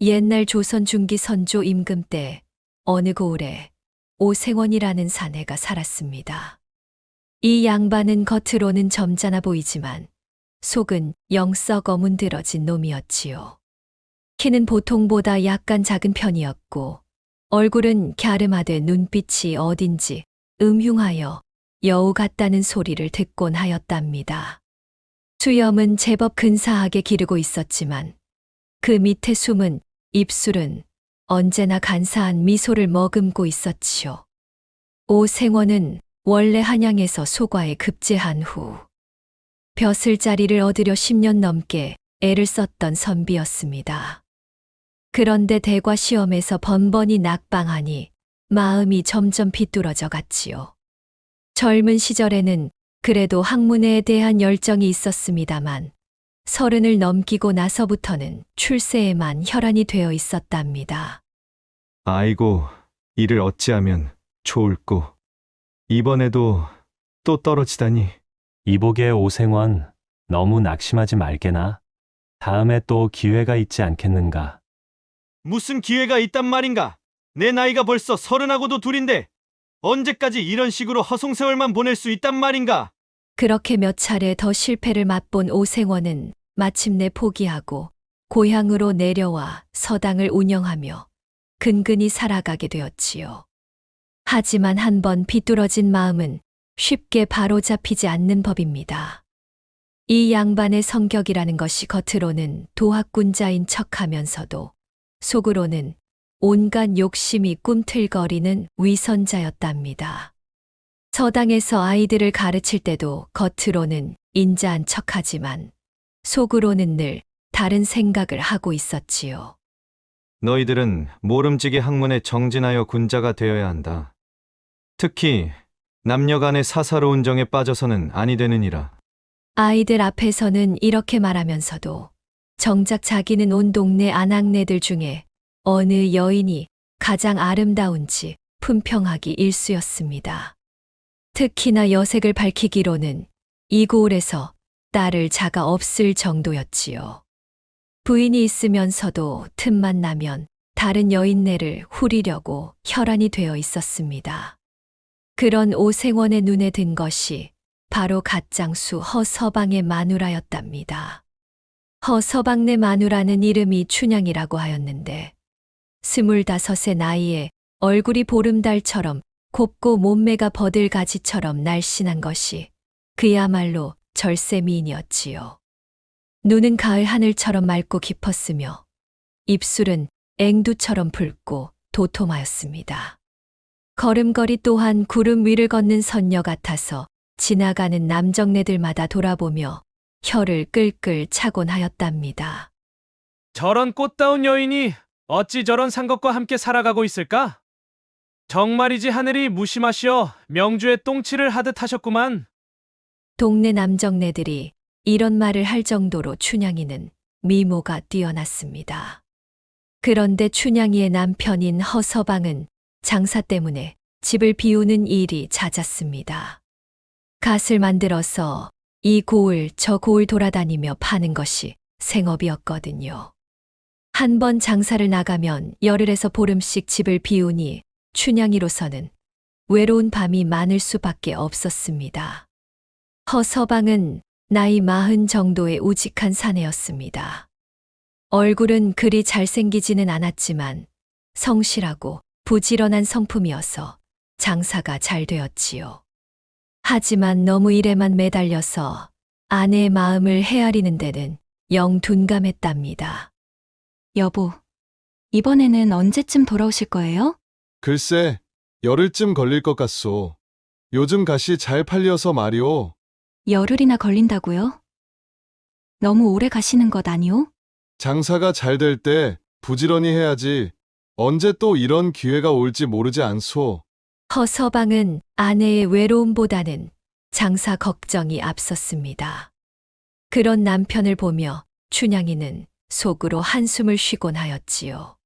옛날 조선 중기 선조 임금 때 어느 고을에 오생원이라는 사내가 살았습니다. 이 양반은 겉으로는 점잖아 보이지만 속은 영 썩어 문드러진 놈이었지요. 키는 보통보다 약간 작은 편이었고 얼굴은 갸름하되 눈빛이 어딘지 음흉하여 여우 같다는 소리를 듣곤 하였답니다. 수염은 제법 근사하게 기르고 있었지만 그 밑에 숨은 입술은 언제나 간사한 미소를 머금고 있었지요. 오생원은 원래 한양에서 소과에 급제한 후 벼슬자리를 얻으려 10년 넘게 애를 썼던 선비였습니다. 그런데 대과 시험에서 번번이 낙방하니 마음이 점점 비뚤어져 갔지요. 젊은 시절에는 그래도 학문에 대한 열정이 있었습니다만 30을 넘기고 나서부터는 출세에만 혈안이 되어 있었답니다. 아이고, 이를 어찌하면 좋을꼬. 이번에도 또 떨어지다니. 이복의 오생원, 너무 낙심하지 말게나. 다음에 또 기회가 있지 않겠는가. 무슨 기회가 있단 말인가? 내 나이가 벌써 30하고도 둘인데 언제까지 이런 식으로 허송세월만 보낼 수 있단 말인가? 그렇게 몇 차례 더 실패를 맛본 오생원은 마침내 포기하고 고향으로 내려와 서당을 운영하며 근근히 살아가게 되었지요. 하지만 한번 비뚤어진 마음은 쉽게 바로잡히지 않는 법입니다. 이 양반의 성격이라는 것이 겉으로는 도학군자인 척하면서도 속으로는 온갖 욕심이 꿈틀거리는 위선자였답니다. 서당에서 아이들을 가르칠 때도 겉으로는 인자한 척하지만 속으로는 늘 다른 생각을 하고 있었지요. 너희들은 모름지기 학문에 정진하여 군자가 되어야 한다. 특히 남녀 간의 사사로운 정에 빠져서는 아니 되느니라. 아이들 앞에서는 이렇게 말하면서도 정작 자기는 온 동네 아낙네들 중에 어느 여인이 가장 아름다운지 품평하기 일쑤였습니다. 특히나 여색을 밝히기로는 이 고을에서 딸을 자가 없을 정도였지요. 부인이 있으면서도 틈만 나면 다른 여인네를 후리려고 혈안이 되어 있었습니다. 그런 오생원의 눈에 든 것이 바로 갓장수 허서방의 마누라였답니다. 허서방네 마누라는 이름이 춘향이라고 하였는데 25의 나이에 얼굴이 보름달처럼 곱고 몸매가 버들가지처럼 날씬한 것이 그야말로 절세 미인이었지요. 눈은 가을 하늘처럼 맑고 깊었으며 입술은 앵두처럼 붉고 도톰하였습니다. 걸음걸이 또한 구름 위를 걷는 선녀 같아서 지나가는 남정네들마다 돌아보며 혀를 끌끌 차곤 하였답니다. 저런 꽃다운 여인이 어찌 저런 상것과 함께 살아가고 있을까? 정말이지 하늘이 무심하시어 명주에 똥칠을 하듯 하셨구만. 동네 남정네들이 이런 말을 할 정도로 춘향이는 미모가 뛰어났습니다. 그런데 춘향이의 남편인 허서방은 장사 때문에 집을 비우는 일이 잦았습니다. 갓을 만들어서 이 고을 저 고을 돌아다니며 파는 것이 생업이었거든요. 한 번 장사를 나가면 열흘에서 보름씩 집을 비우니 춘향이로서는 외로운 밤이 많을 수밖에 없었습니다. 허서방은 나이 40 정도의 우직한 사내였습니다. 얼굴은 그리 잘생기지는 않았지만 성실하고 부지런한 성품이어서 장사가 잘 되었지요. 하지만 너무 일에만 매달려서 아내의 마음을 헤아리는 데는 영 둔감했답니다. 여보, 이번에는 언제쯤 돌아오실 거예요? 글쎄, 열흘쯤 걸릴 것 같소. 요즘 갓이 잘 팔려서 말이오. 열흘이나 걸린다고요? 너무 오래 가시는 것 아니오? 장사가 잘 될 때 부지런히 해야지. 언제 또 이런 기회가 올지 모르지 않소. 허서방은 아내의 외로움보다는 장사 걱정이 앞섰습니다. 그런 남편을 보며 춘향이는 속으로 한숨을 쉬곤 하였지요.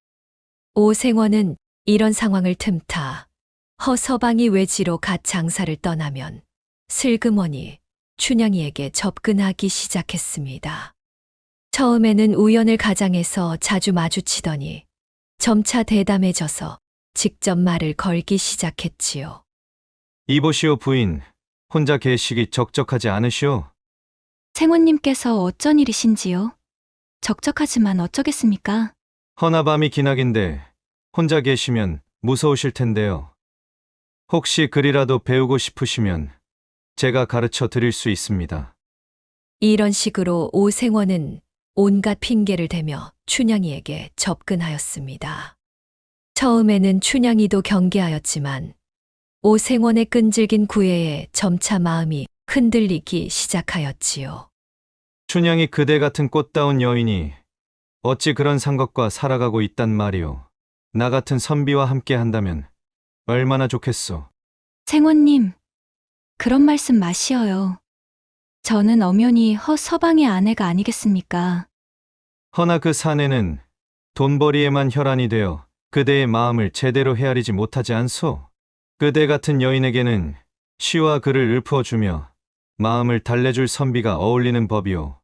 오생원은 이런 상황을 틈타 허서방이 외지로 갓 장사를 떠나면 슬그머니 춘향이에게 접근하기 시작했습니다. 처음에는 우연을 가장해서 자주 마주치더니 점차 대담해져서 직접 말을 걸기 시작했지요. 이보시오 부인, 혼자 계시기 적적하지 않으시오? 생원님께서 어쩐 일이신지요? 적적하지만 어쩌겠습니까? 허나밤이 기나긴데 혼자 계시면 무서우실 텐데요. 혹시 글이라도 배우고 싶으시면 제가 가르쳐 드릴 수 있습니다. 이런 식으로 오생원은 온갖 핑계를 대며 춘향이에게 접근하였습니다. 처음에는 춘향이도 경계하였지만 오생원의 끈질긴 구애에 점차 마음이 흔들리기 시작하였지요. 춘향이 그대 같은 꽃다운 여인이 어찌 그런 상것과 살아가고 있단 말이오. 나 같은 선비와 함께 한다면 얼마나 좋겠소. 생원님, 그런 말씀 마시어요. 저는 엄연히 허서방의 아내가 아니겠습니까? 허나 그 사내는 돈벌이에만 혈안이 되어 그대의 마음을 제대로 헤아리지 못하지 않소. 그대 같은 여인에게는 시와 글을 읊어주며 마음을 달래줄 선비가 어울리는 법이오.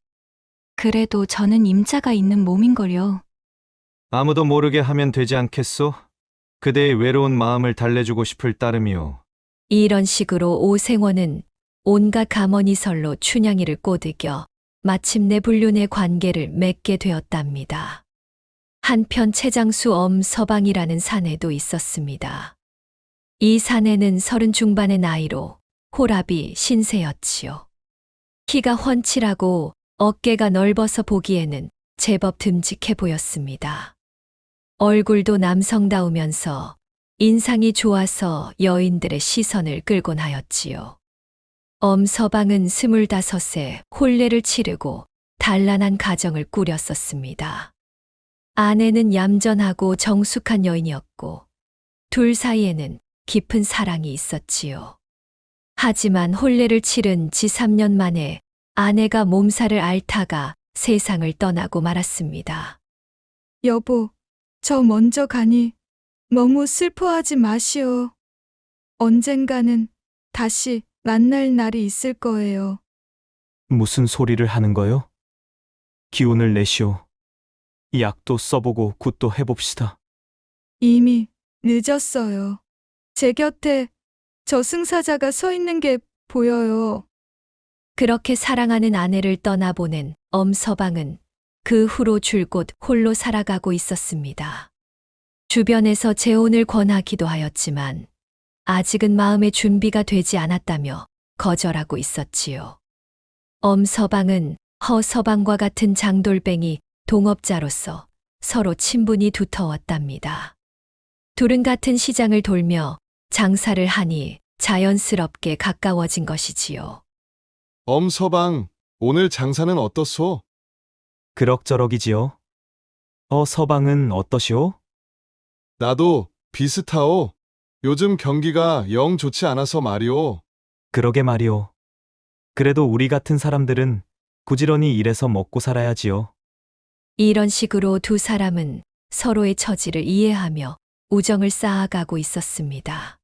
그래도 저는 임자가 있는 몸인걸요. 아무도 모르게 하면 되지 않겠소? 그대의 외로운 마음을 달래주고 싶을 따름이오. 이런 식으로 오생원은 온갖 감언이설로 춘향이를 꼬드겨 마침내 불륜의 관계를 맺게 되었답니다. 한편 최장수 엄서방이라는 사내도 있었습니다. 이 사내는 30 중반의 나이로 호랍이 신세였지요. 키가 훤칠하고 어깨가 넓어서 보기에는 제법 듬직해 보였습니다. 얼굴도 남성다우면서 인상이 좋아서 여인들의 시선을 끌곤 하였지요. 엄서방은 25세 혼례를 치르고 단란한 가정을 꾸렸었습니다. 아내는 얌전하고 정숙한 여인이었고 둘 사이에는 깊은 사랑이 있었지요. 하지만 혼례를 치른 지 3년 만에 아내가 몸살을 앓다가 세상을 떠나고 말았습니다. 여보, 저 먼저 가니 너무 슬퍼하지 마시오. 언젠가는 다시 만날 날이 있을 거예요. 무슨 소리를 하는 거요? 기운을 내시오. 약도 써보고 굿도 해봅시다. 이미 늦었어요. 제 곁에 저승사자가 서 있는 게 보여요. 그렇게 사랑하는 아내를 떠나보낸 엄서방은 그 후로 줄곧 홀로 살아가고 있었습니다. 주변에서 재혼을 권하기도 하였지만 아직은 마음의 준비가 되지 않았다며 거절하고 있었지요. 엄서방은 허서방과 같은 장돌뱅이 동업자로서 서로 친분이 두터웠답니다. 둘은 같은 시장을 돌며 장사를 하니 자연스럽게 가까워진 것이지요. 엄서방, 오늘 장사는 어떻소? 그럭저럭이지요. 서방은 어떠시오? 나도 비슷하오. 요즘 경기가 영 좋지 않아서 말이오. 그러게 말이오. 그래도 우리 같은 사람들은 부지런히 일해서 먹고 살아야지요. 이런 식으로 두 사람은 서로의 처지를 이해하며 우정을 쌓아가고 있었습니다.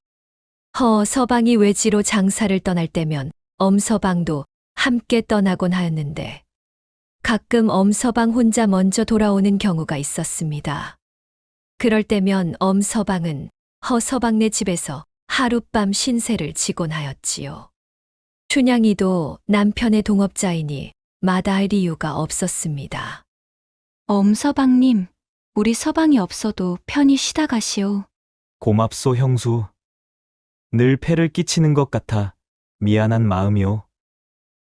허서방이 외지로 장사를 떠날 때면 엄서방도 함께 떠나곤 하였는데 가끔 엄서방 혼자 먼저 돌아오는 경우가 있었습니다. 그럴 때면 엄서방은 허서방네 집에서 하룻밤 신세를 지곤 하였지요. 춘향이도 남편의 동업자이니 마다할 이유가 없었습니다. 엄서방님, 우리 서방이 없어도 편히 쉬다 가시오. 고맙소 형수. 늘 폐를 끼치는 것 같아 미안한 마음이오.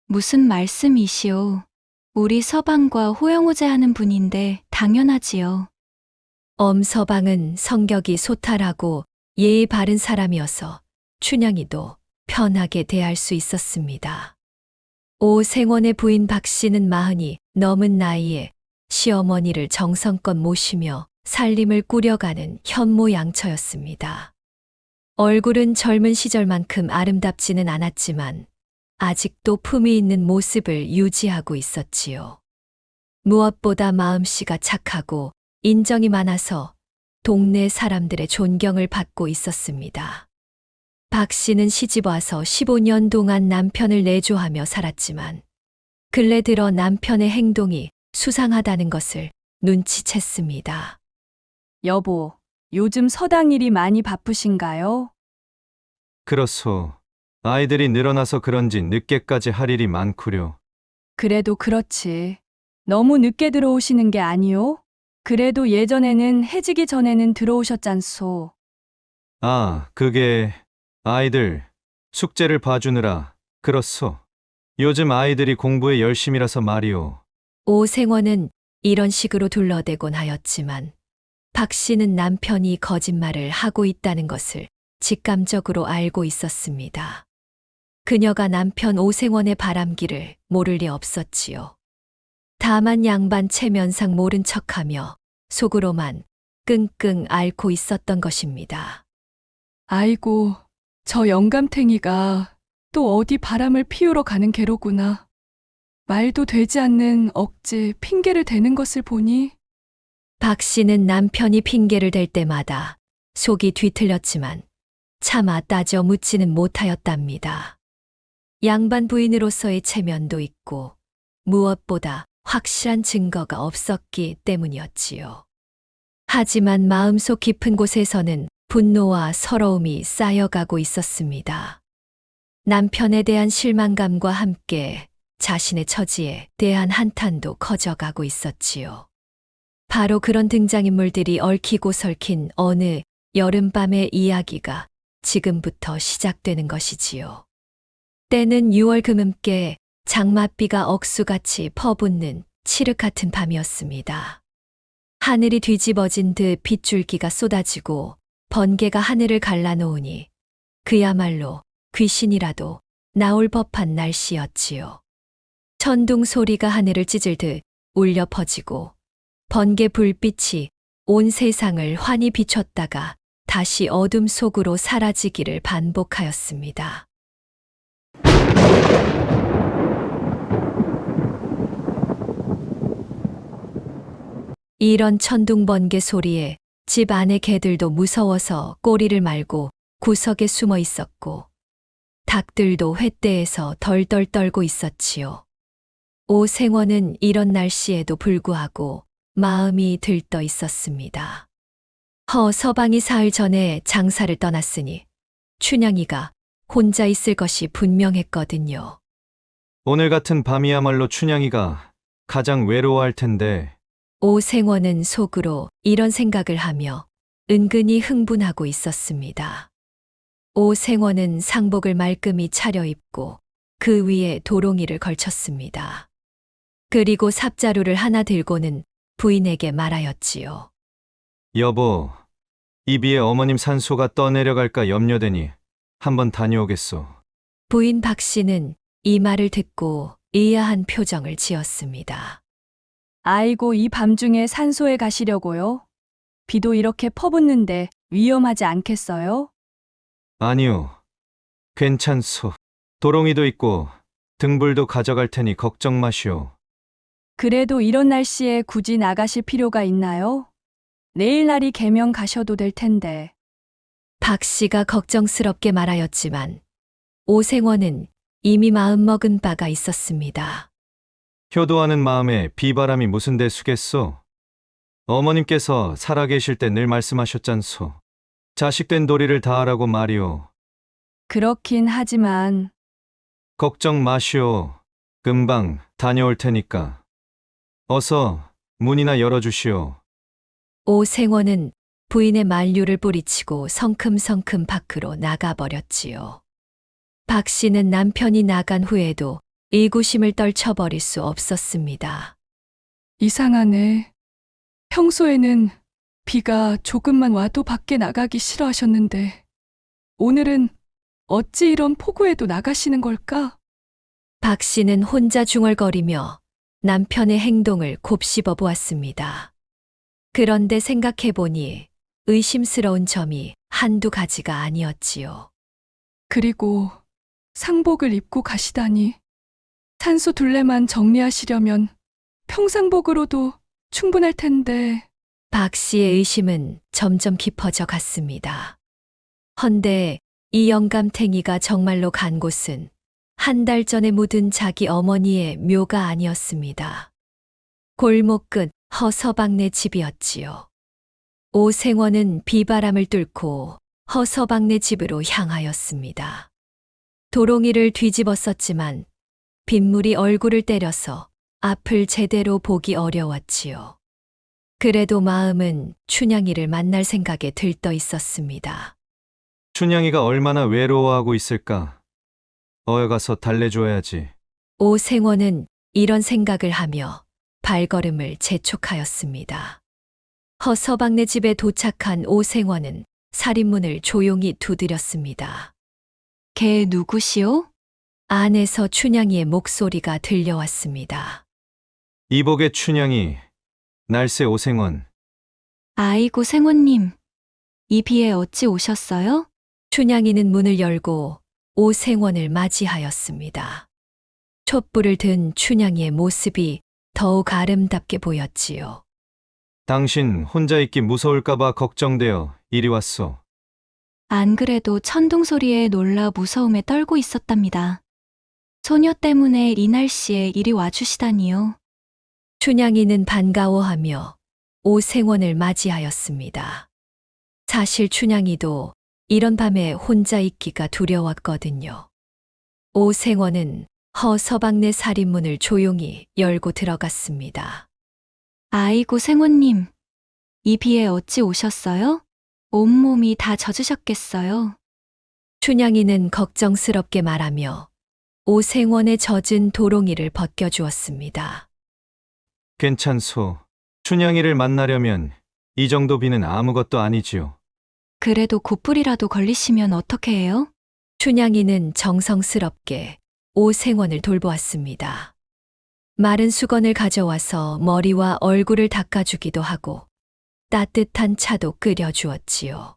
무슨 말씀이시오. 우리 서방과 호영호재하는 분인데 당연하지요. 엄서방은 성격이 소탈하고 예의 바른 사람이어서 춘향이도 편하게 대할 수 있었습니다. 오생원의 부인 박씨는 40이 넘은 나이에 시어머니를 정성껏 모시며 살림을 꾸려가는 현모양처였습니다. 얼굴은 젊은 시절만큼 아름답지는 않았지만 아직도 품위 있는 모습을 유지하고 있었지요. 무엇보다 마음씨가 착하고 인정이 많아서 동네 사람들의 존경을 받고 있었습니다. 박 씨는 시집와서 15년 동안 남편을 내조하며 살았지만 근래 들어 남편의 행동이 수상하다는 것을 눈치챘습니다. 여보, 요즘 서당 일이 많이 바쁘신가요? 그렇소. 아이들이 늘어나서 그런지 늦게까지 할 일이 많구려. 그래도 그렇지. 너무 늦게 들어오시는 게 아니요? 그래도 예전에는 해지기 전에는 들어오셨잖소. 아, 그게 아이들 숙제를 봐주느라 그렇소. 요즘 아이들이 공부에 열심이라서 말이오. 오생원은 이런 식으로 둘러대곤 하였지만 박 씨는 남편이 거짓말을 하고 있다는 것을 직감적으로 알고 있었습니다. 그녀가 남편 오생원의 바람기를 모를 리 없었지요. 다만 양반 체면상 모른 척하며 속으로만 끙끙 앓고 있었던 것입니다. 아이고, 저 영감탱이가 또 어디 바람을 피우러 가는 게로구나. 말도 되지 않는 억지 핑계를 대는 것을 보니 박 씨는 남편이 핑계를 댈 때마다 속이 뒤틀렸지만 차마 따져 묻지는 못하였답니다. 양반 부인으로서의 체면도 있고 무엇보다 확실한 증거가 없었기 때문이었지요. 하지만 마음속 깊은 곳에서는 분노와 서러움이 쌓여가고 있었습니다. 남편에 대한 실망감과 함께 자신의 처지에 대한 한탄도 커져가고 있었지요. 바로 그런 등장인물들이 얽히고 설킨 어느 여름밤의 이야기가 지금부터 시작되는 것이지요. 때는 6월 금음께 장맛비가 억수같이 퍼붓는 칠흑 같은 밤이었습니다. 하늘이 뒤집어진 듯 빗줄기가 쏟아지고 번개가 하늘을 갈라놓으니 그야말로 귀신이라도 나올 법한 날씨였지요. 천둥 소리가 하늘을 찢을 듯 울려 퍼지고 번개 불빛이 온 세상을 환히 비췄다가 다시 어둠 속으로 사라지기를 반복하였습니다. 이런 천둥 번개 소리에 집 안의 개들도 무서워서 꼬리를 말고 구석에 숨어 있었고 닭들도 횃대에서 덜덜 떨고 있었지요. 오생원은 이런 날씨에도 불구하고 마음이 들떠 있었습니다. 서방이 사흘 전에 장사를 떠났으니 춘향이가 혼자 있을 것이 분명했거든요. 오늘 같은 밤이야말로 춘향이가 가장 외로워할 텐데. 오생원은 속으로 이런 생각을 하며 은근히 흥분하고 있었습니다. 오생원은 상복을 말끔히 차려입고 그 위에 도롱이를 걸쳤습니다. 그리고 삽자루를 하나 들고는 부인에게 말하였지요. 여보, 이비에 어머님 산소가 떠내려갈까 염려되니 한번 다녀오겠소. 부인 박 씨는 이 말을 듣고 의아한 표정을 지었습니다. 아이고, 이 밤중에 산소에 가시려고요? 비도 이렇게 퍼붓는데 위험하지 않겠어요? 아니요, 괜찮소. 도롱이도 있고 등불도 가져갈 테니 걱정 마시오. 그래도 이런 날씨에 굳이 나가실 필요가 있나요? 내일 날이 개명 가셔도 될 텐데. 박 씨가 걱정스럽게 말하였지만 오생원은 이미 마음먹은 바가 있었습니다. 효도하는 마음에 비바람이 무슨 대수겠소? 어머님께서 살아계실 때 늘 말씀하셨잖소. 자식된 도리를 다하라고 말이오. 그렇긴 하지만 걱정 마시오. 금방 다녀올 테니까. 어서 문이나 열어주시오. 오생원은 부인의 만류를 뿌리치고 성큼성큼 밖으로 나가버렸지요. 박 씨는 남편이 나간 후에도 의구심을 떨쳐버릴 수 없었습니다. 이상하네. 평소에는 비가 조금만 와도 밖에 나가기 싫어하셨는데 오늘은 어찌 이런 폭우에도 나가시는 걸까? 박 씨는 혼자 중얼거리며 남편의 행동을 곱씹어 보았습니다. 그런데 생각해보니 의심스러운 점이 한두 가지가 아니었지요. 그리고 상복을 입고 가시다니. 산소 둘레만 정리하시려면 평상복으로도 충분할 텐데. 박 씨의 의심은 점점 깊어져 갔습니다. 헌데 이 영감탱이가 정말로 간 곳은 한 달 전에 묻은 자기 어머니의 묘가 아니었습니다. 골목 끝 허서방네 집이었지요. 오생원은 비바람을 뚫고 허서방네 집으로 향하였습니다. 도롱이를 뒤집었었지만 빗물이 얼굴을 때려서 앞을 제대로 보기 어려웠지요. 그래도 마음은 춘향이를 만날 생각에 들떠 있었습니다. 춘향이가 얼마나 외로워하고 있을까? 어여가서 달래줘야지. 오생원은 이런 생각을 하며 발걸음을 재촉하였습니다. 허서방네 집에 도착한 오생원은 살인문을 조용히 두드렸습니다. 걔 누구시오? 안에서 춘향이의 목소리가 들려왔습니다. 이복의 춘향이, 날새 오생원. 아이고 생원님. 이 비에 어찌 오셨어요? 춘향이는 문을 열고 오생원을 맞이하였습니다. 촛불을 든 춘향이의 모습이 더욱 아름답게 보였지요. 당신 혼자 있기 무서울까봐 걱정되어 이리 왔소. 안 그래도 천둥 소리에 놀라 무서움에 떨고 있었답니다. 소녀 때문에 이 날씨에 이리 와주시다니요. 춘향이는 반가워하며 오생원을 맞이하였습니다. 사실 춘향이도 이런 밤에 혼자 있기가 두려웠거든요. 오생원은 허서방네 살인문을 조용히 열고 들어갔습니다. 아이고 생원님. 이 비에 어찌 오셨어요? 온몸이 다 젖으셨겠어요. 춘향이는 걱정스럽게 말하며 오생원의 젖은 도롱이를 벗겨주었습니다. 괜찮소. 춘향이를 만나려면 이 정도 비는 아무것도 아니지요. 그래도 곧불이라도 걸리시면 어떻게 해요? 춘향이는 정성스럽게 오생원을 돌보았습니다. 마른 수건을 가져와서 머리와 얼굴을 닦아주기도 하고 따뜻한 차도 끓여주었지요.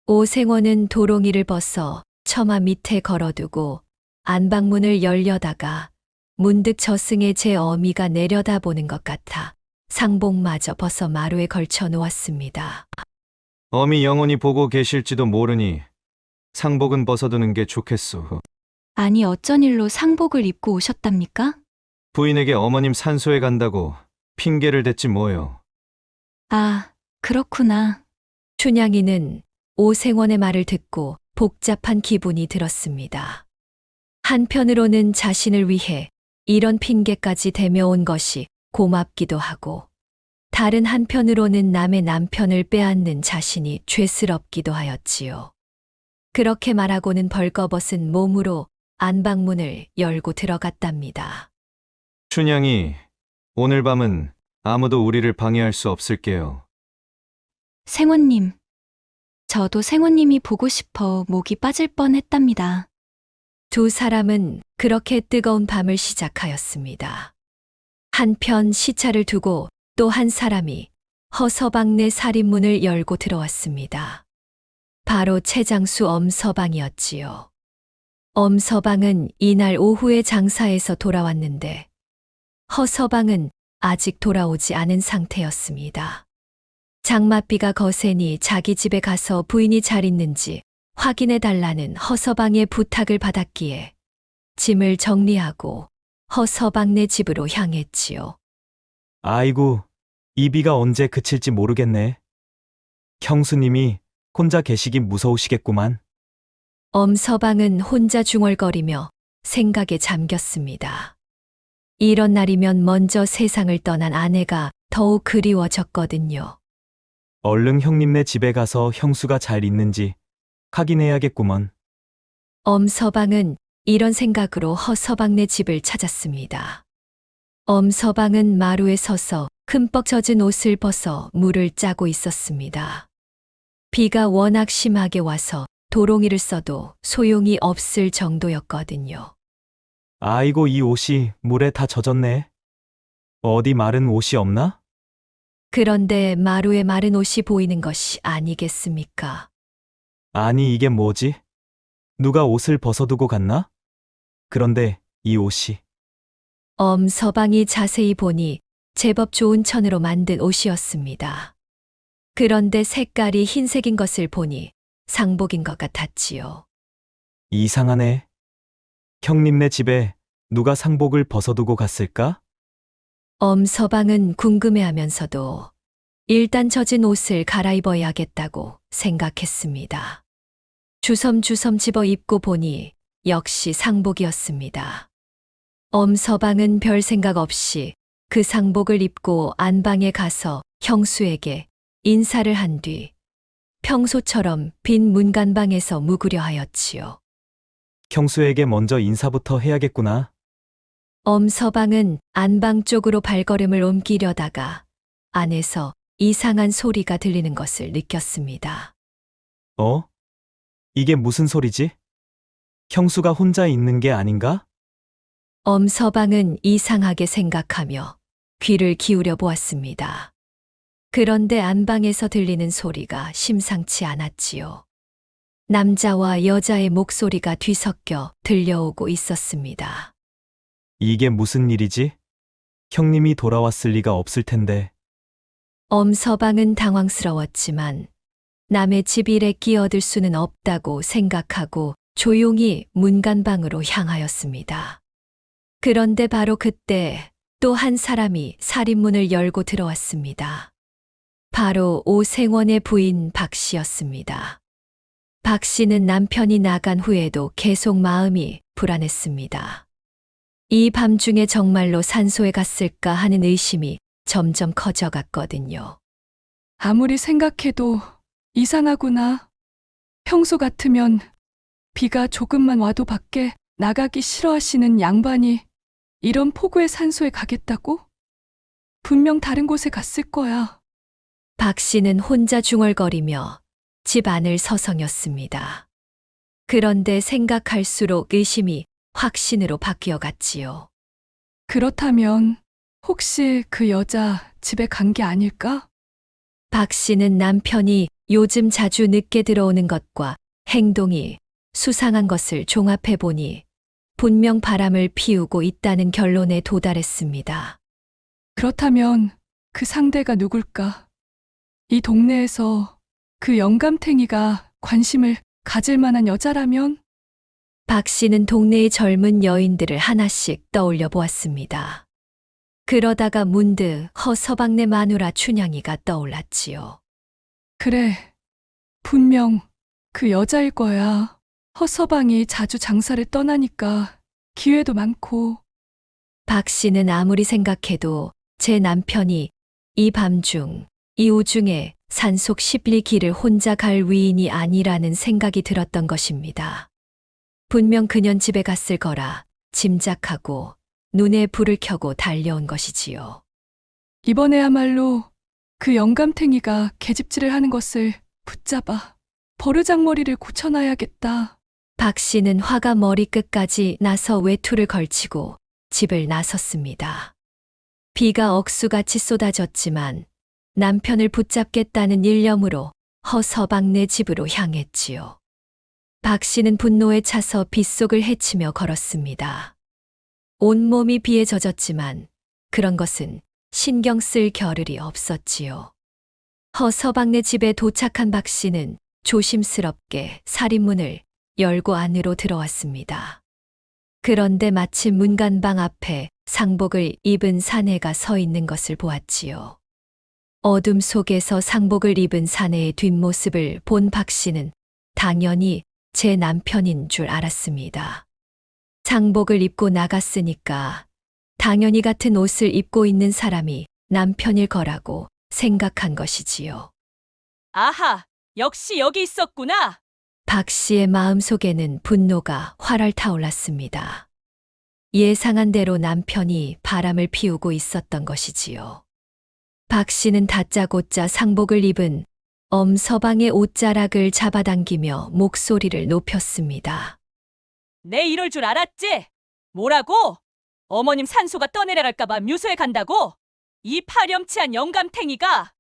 오생원은 도롱이를 벗어 처마 밑에 걸어두고 안방문을 열려다가 문득 저승에 제 어미가 내려다보는 것 같아 상복마저 벗어 마루에 걸쳐 놓았습니다. 어미 영원히 보고 계실지도 모르니 상복은 벗어두는 게 좋겠소. 아니 어쩐 일로 상복을 입고 오셨답니까? 부인에게 어머님 산소에 간다고 핑계를 댔지 뭐요. 아, 그렇구나. 춘향이는 오생원의 말을 듣고 복잡한 기분이 들었습니다. 한편으로는 자신을 위해 이런 핑계까지 대며 온 것이 고맙기도 하고 다른 한편으로는 남의 남편을 빼앗는 자신이 죄스럽기도 하였지요. 그렇게 말하고는 벌거벗은 몸으로 안방문을 열고 들어갔답니다. 춘향이, 오늘 밤은 아무도 우리를 방해할 수 없을게요. 생원님. 저도 생원님이 보고 싶어 목이 빠질 뻔했답니다. 두 사람은 그렇게 뜨거운 밤을 시작하였습니다. 한편 시차를 두고 또 한 사람이 허서방네 살인문을 열고 들어왔습니다. 바로 최장수 엄서방이었지요. 엄서방은 이날 오후에 장사에서 돌아왔는데 허서방은 아직 돌아오지 않은 상태였습니다. 장맛비가 거세니 자기 집에 가서 부인이 잘 있는지 확인해 달라는 허서방의 부탁을 받았기에 짐을 정리하고 허서방네 집으로 향했지요. 아이고, 이 비가 언제 그칠지 모르겠네. 형수님이 혼자 계시기 무서우시겠구만. 엄서방은 혼자 중얼거리며 생각에 잠겼습니다. 이런 날이면 먼저 세상을 떠난 아내가 더욱 그리워졌거든요. 얼른 형님네 집에 가서 형수가 잘 있는지 확인해야겠구먼. 엄서방은 이런 생각으로 허서방네 집을 찾았습니다. 엄서방은 마루에 서서 흠뻑 젖은 옷을 벗어 물을 짜고 있었습니다. 비가 워낙 심하게 와서 도롱이를 써도 소용이 없을 정도였거든요. 아이고, 이 옷이 물에 다 젖었네. 어디 마른 옷이 없나? 그런데 마루에 마른 옷이 보이는 것이 아니겠습니까? 아니, 이게 뭐지? 누가 옷을 벗어두고 갔나? 그런데 이 옷이 엄서방이 자세히 보니 제법 좋은 천으로 만든 옷이었습니다. 그런데 색깔이 흰색인 것을 보니 상복인 것 같았지요. 이상하네. 형님네 집에 누가 상복을 벗어두고 갔을까? 엄서방은 궁금해하면서도 일단 젖은 옷을 갈아입어야겠다고 생각했습니다. 주섬주섬 집어 입고 보니 역시 상복이었습니다. 엄서방은 별 생각 없이 그 상복을 입고 안방에 가서 형수에게 인사를 한 뒤 평소처럼 빈 문간방에서 묵으려 하였지요. 형수에게 먼저 인사부터 해야겠구나. 엄서방은 안방 쪽으로 발걸음을 옮기려다가 안에서 이상한 소리가 들리는 것을 느꼈습니다. 어? 이게 무슨 소리지? 형수가 혼자 있는 게 아닌가? 엄서방은 이상하게 생각하며 귀를 기울여 보았습니다. 그런데 안방에서 들리는 소리가 심상치 않았지요. 남자와 여자의 목소리가 뒤섞여 들려오고 있었습니다. 이게 무슨 일이지? 형님이 돌아왔을 리가 없을 텐데. 엄서방은 당황스러웠지만 남의 집 일에 끼어들 수는 없다고 생각하고 조용히 문간방으로 향하였습니다. 그런데 바로 그때 또 한 사람이 살인문을 열고 들어왔습니다. 바로 오생원의 부인 박 씨였습니다. 박 씨는 남편이 나간 후에도 계속 마음이 불안했습니다. 이 밤중에 정말로 산소에 갔을까 하는 의심이 점점 커져갔거든요. 아무리 생각해도 이상하구나. 평소 같으면 비가 조금만 와도 밖에 나가기 싫어하시는 양반이 이런 폭우의 산소에 가겠다고? 분명 다른 곳에 갔을 거야. 박 씨는 혼자 중얼거리며 집 안을 서성였습니다. 그런데 생각할수록 의심이 확신으로 바뀌어 갔지요. 그렇다면 혹시 그 여자 집에 간 게 아닐까? 박 씨는 남편이 요즘 자주 늦게 들어오는 것과 행동이 수상한 것을 종합해 보니 분명 바람을 피우고 있다는 결론에 도달했습니다. 그렇다면 그 상대가 누굴까? 이 동네에서 그 영감탱이가 관심을 가질 만한 여자라면? 박 씨는 동네의 젊은 여인들을 하나씩 떠올려 보았습니다. 그러다가 문득 허서방네 마누라 춘향이가 떠올랐지요. 그래, 분명 그 여자일 거야. 허서방이 자주 장사를 떠나니까 기회도 많고. 박 씨는 아무리 생각해도 제 남편이 이 밤중, 이 우중에 산속 10리 길을 혼자 갈 위인이 아니라는 생각이 들었던 것입니다. 분명 그년 집에 갔을 거라 짐작하고 눈에 불을 켜고 달려온 것이지요. 이번에야말로 그 영감탱이가 계집질을 하는 것을 붙잡아 버르장머리를 고쳐놔야겠다. 박 씨는 화가 머리끝까지 나서 외투를 걸치고 집을 나섰습니다. 비가 억수같이 쏟아졌지만 남편을 붙잡겠다는 일념으로 허서방네 집으로 향했지요. 박 씨는 분노에 차서 빗속을 헤치며 걸었습니다. 온몸이 비에 젖었지만 그런 것은 신경 쓸 겨를이 없었지요. 허서방네 집에 도착한 박 씨는 조심스럽게 살인문을 열고 안으로 들어왔습니다. 그런데 마침 문간방 앞에 상복을 입은 사내가 서 있는 것을 보았지요. 어둠 속에서 상복을 입은 사내의 뒷모습을 본 박 씨는 당연히 제 남편인 줄 알았습니다. 상복을 입고 나갔으니까 당연히 같은 옷을 입고 있는 사람이 남편일 거라고 생각한 것이지요. 아하, 역시 여기 있었구나. 박 씨의 마음속에는 분노가 활활 타올랐습니다. 예상한 대로 남편이 바람을 피우고 있었던 것이지요. 박 씨는 다짜고짜 상복을 입은 엄서방의 옷자락을 잡아당기며 목소리를 높였습니다. 내 이럴 줄 알았지? 뭐라고? 어머님 산소가 떠내려갈까봐 묘소에 간다고? 이 파렴치한 영감탱이가!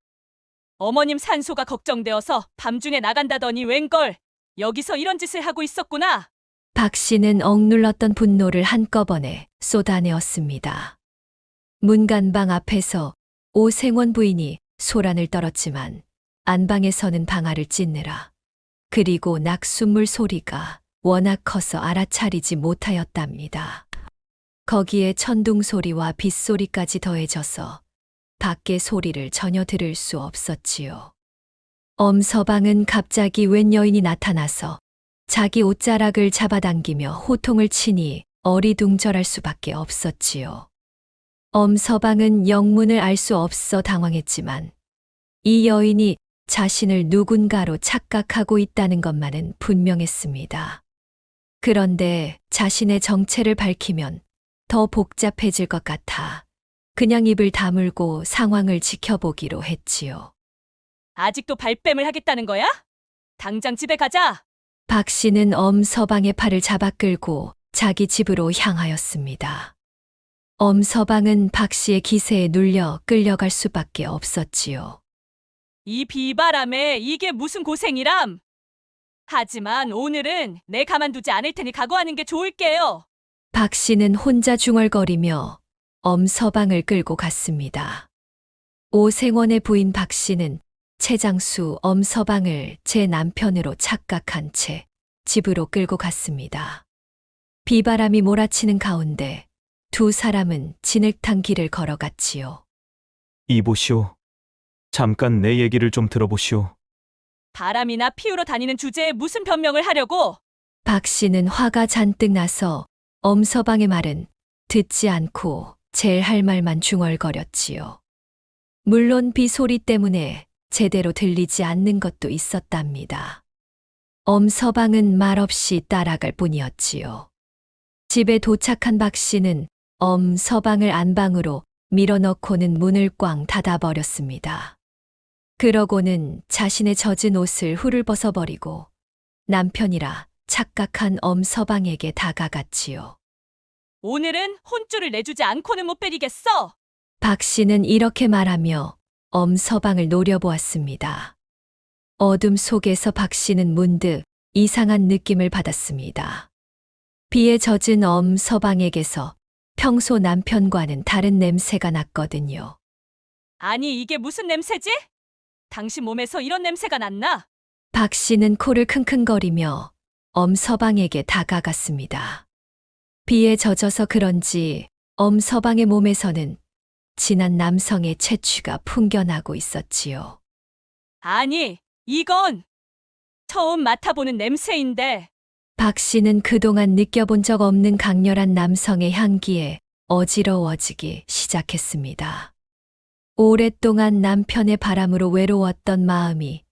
어머님 산소가 걱정되어서 밤중에 나간다더니 웬걸 여기서 이런 짓을 하고 있었구나. 박 씨는 억눌렀던 분노를 한꺼번에 쏟아내었습니다. 문간방 앞에서 오생원 부인이 소란을 떨었지만 안방에서는 방아를 찢느라 그리고 낙숫물 소리가 워낙 커서 알아차리지 못하였답니다. 거기에 천둥 소리와 빗소리까지 더해져서 밖의 소리를 전혀 들을 수 없었지요. 엄서방은 갑자기 웬 여인이 나타나서 자기 옷자락을 잡아당기며 호통을 치니 어리둥절할 수밖에 없었지요. 엄서방은 영문을 알 수 없어 당황했지만 이 여인이 자신을 누군가로 착각하고 있다는 것만은 분명했습니다. 그런데 자신의 정체를 밝히면 더 복잡해질 것 같아 그냥 입을 다물고 상황을 지켜보기로 했지요. 아직도 발뺌을 하겠다는 거야? 당장 집에 가자. 박 씨는 엄서방의 팔을 잡아 끌고 자기 집으로 향하였습니다. 엄서방은 박 씨의 기세에 눌려 끌려갈 수밖에 없었지요. 이 비바람에 이게 무슨 고생이람? 하지만 오늘은 내 가만두지 않을 테니 각오하는 게 좋을게요. 박 씨는 혼자 중얼거리며 엄서방을 끌고 갔습니다. 오생원의 부인 박 씨는 최장수 엄서방을 제 남편으로 착각한 채 집으로 끌고 갔습니다. 비바람이 몰아치는 가운데 두 사람은 진흙탕 길을 걸어갔지요. 이보시오. 잠깐 내 얘기를 좀 들어보시오. 바람이나 피우러 다니는 주제에 무슨 변명을 하려고? 박 씨는 화가 잔뜩 나서 엄서방의 말은 듣지 않고 제일 할 말만 중얼거렸지요. 물론 비 소리 때문에 제대로 들리지 않는 것도 있었답니다. 엄서방은 말없이 따라갈 뿐이었지요. 집에 도착한 박 씨는 엄서방을 안방으로 밀어넣고는 문을 꽝 닫아버렸습니다. 그러고는 자신의 젖은 옷을 훌을 벗어버리고 남편이라 착각한 엄서방에게 다가갔지요. 오늘은 혼쭐을 내주지 않고는 못 베리겠어. 박 씨는 이렇게 말하며 엄서방을 노려보았습니다. 어둠 속에서 박 씨는 문득 이상한 느낌을 받았습니다. 비에 젖은 엄서방에게서 평소 남편과는 다른 냄새가 났거든요. 아니 이게 무슨 냄새지? 당신 몸에서 이런 냄새가 났나? 박 씨는 코를 킁킁거리며 엄서방에게 다가갔습니다. 비에 젖어서 그런지 엄서방의 몸에서는 진한 남성의 채취가 풍겨나고 있었지요. 아니, 이건 처음 맡아보는 냄새인데. 박 씨는 그동안 느껴본 적 없는 강렬한 남성의 향기에 어지러워지기 시작했습니다. 오랫동안 남편의 바람으로 외로웠던 마음이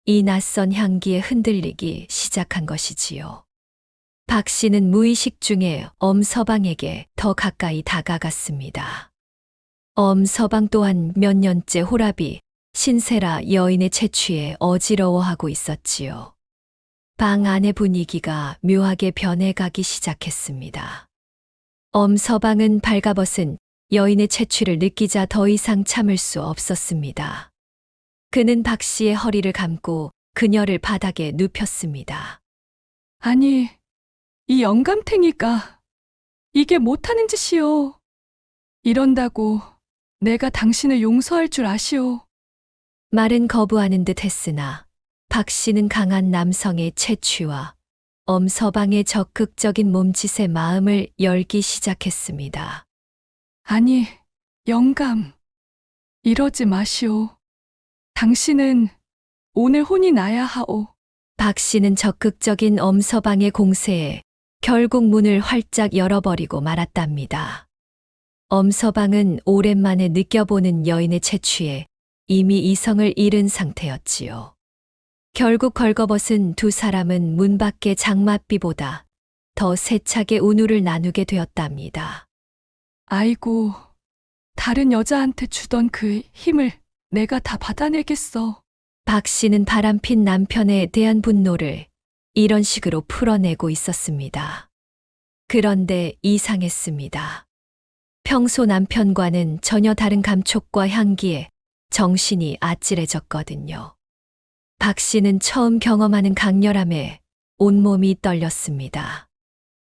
이 낯선 향기에 흔들리기 시작한 것이지요. 박 씨는 무의식 중에 엄서방에게 더 가까이 다가갔습니다. 엄서방 또한 몇 년째 호랍이 신세라 여인의 채취에 어지러워하고 있었지요. 방 안의 분위기가 묘하게 변해가기 시작했습니다. 엄서방은 발가벗은 여인의 채취를 느끼자 더 이상 참을 수 없었습니다. 그는 박 씨의 허리를 감고 그녀를 바닥에 눕혔습니다. 아니, 이 영감탱이가 이게 못하는 짓이오. 이런다고 내가 당신을 용서할 줄 아시오. 말은 거부하는 듯 했으나 박 씨는 강한 남성의 채취와 엄서방의 적극적인 몸짓에 마음을 열기 시작했습니다. 아니, 영감. 이러지 마시오. 당신은 오늘 혼이 나야 하오. 박 씨는 적극적인 엄서방의 공세에 결국 문을 활짝 열어버리고 말았답니다. 엄서방은 오랜만에 느껴보는 여인의 채취에 이미 이성을 잃은 상태였지요. 결국 걸거벗은 두 사람은 문 밖의 장맛비보다 더 세차게 운우를 나누게 되었답니다. 아이고, 다른 여자한테 주던 그 힘을 내가 다 받아내겠어. 박 씨는 바람핀 남편에 대한 분노를 이런 식으로 풀어내고 있었습니다. 그런데 이상했습니다. 평소 남편과는 전혀 다른 감촉과 향기에 정신이 아찔해졌거든요. 박 씨는 처음 경험하는 강렬함에 온몸이 떨렸습니다.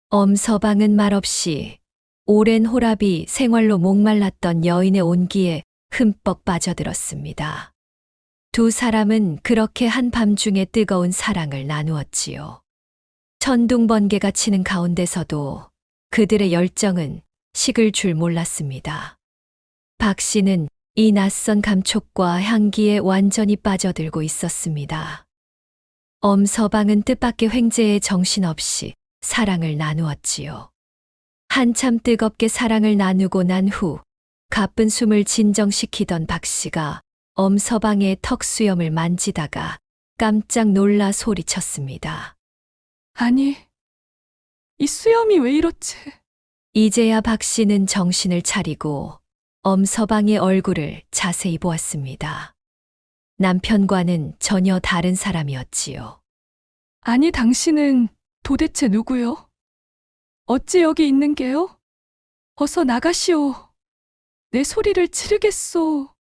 엄서방은 말없이 오랜 호랍이 생활로 목말랐던 여인의 온기에 흠뻑 빠져들었습니다. 두 사람은 그렇게 한밤중에 뜨거운 사랑을 나누었지요. 천둥번개가 치는 가운데서도 그들의 열정은 식을 줄 몰랐습니다. 박 씨는 이 낯선 감촉과 향기에 완전히 빠져들고 있었습니다. 엄서방은 뜻밖의 횡재에 정신없이 사랑을 나누었지요. 한참 뜨겁게 사랑을 나누고 난 후 가쁜 숨을 진정시키던 박 씨가 엄서방의 턱수염을 만지다가 깜짝 놀라 소리쳤습니다. 아니, 이 수염이 왜 이렇지? 이제야 박 씨는 정신을 차리고 엄서방의 얼굴을 자세히 보았습니다. 남편과는 전혀 다른 사람이었지요. 아니, 당신은 도대체 누구요? 어찌 여기 있는 게요? 어서 나가시오. 내 소리를 치르겠소.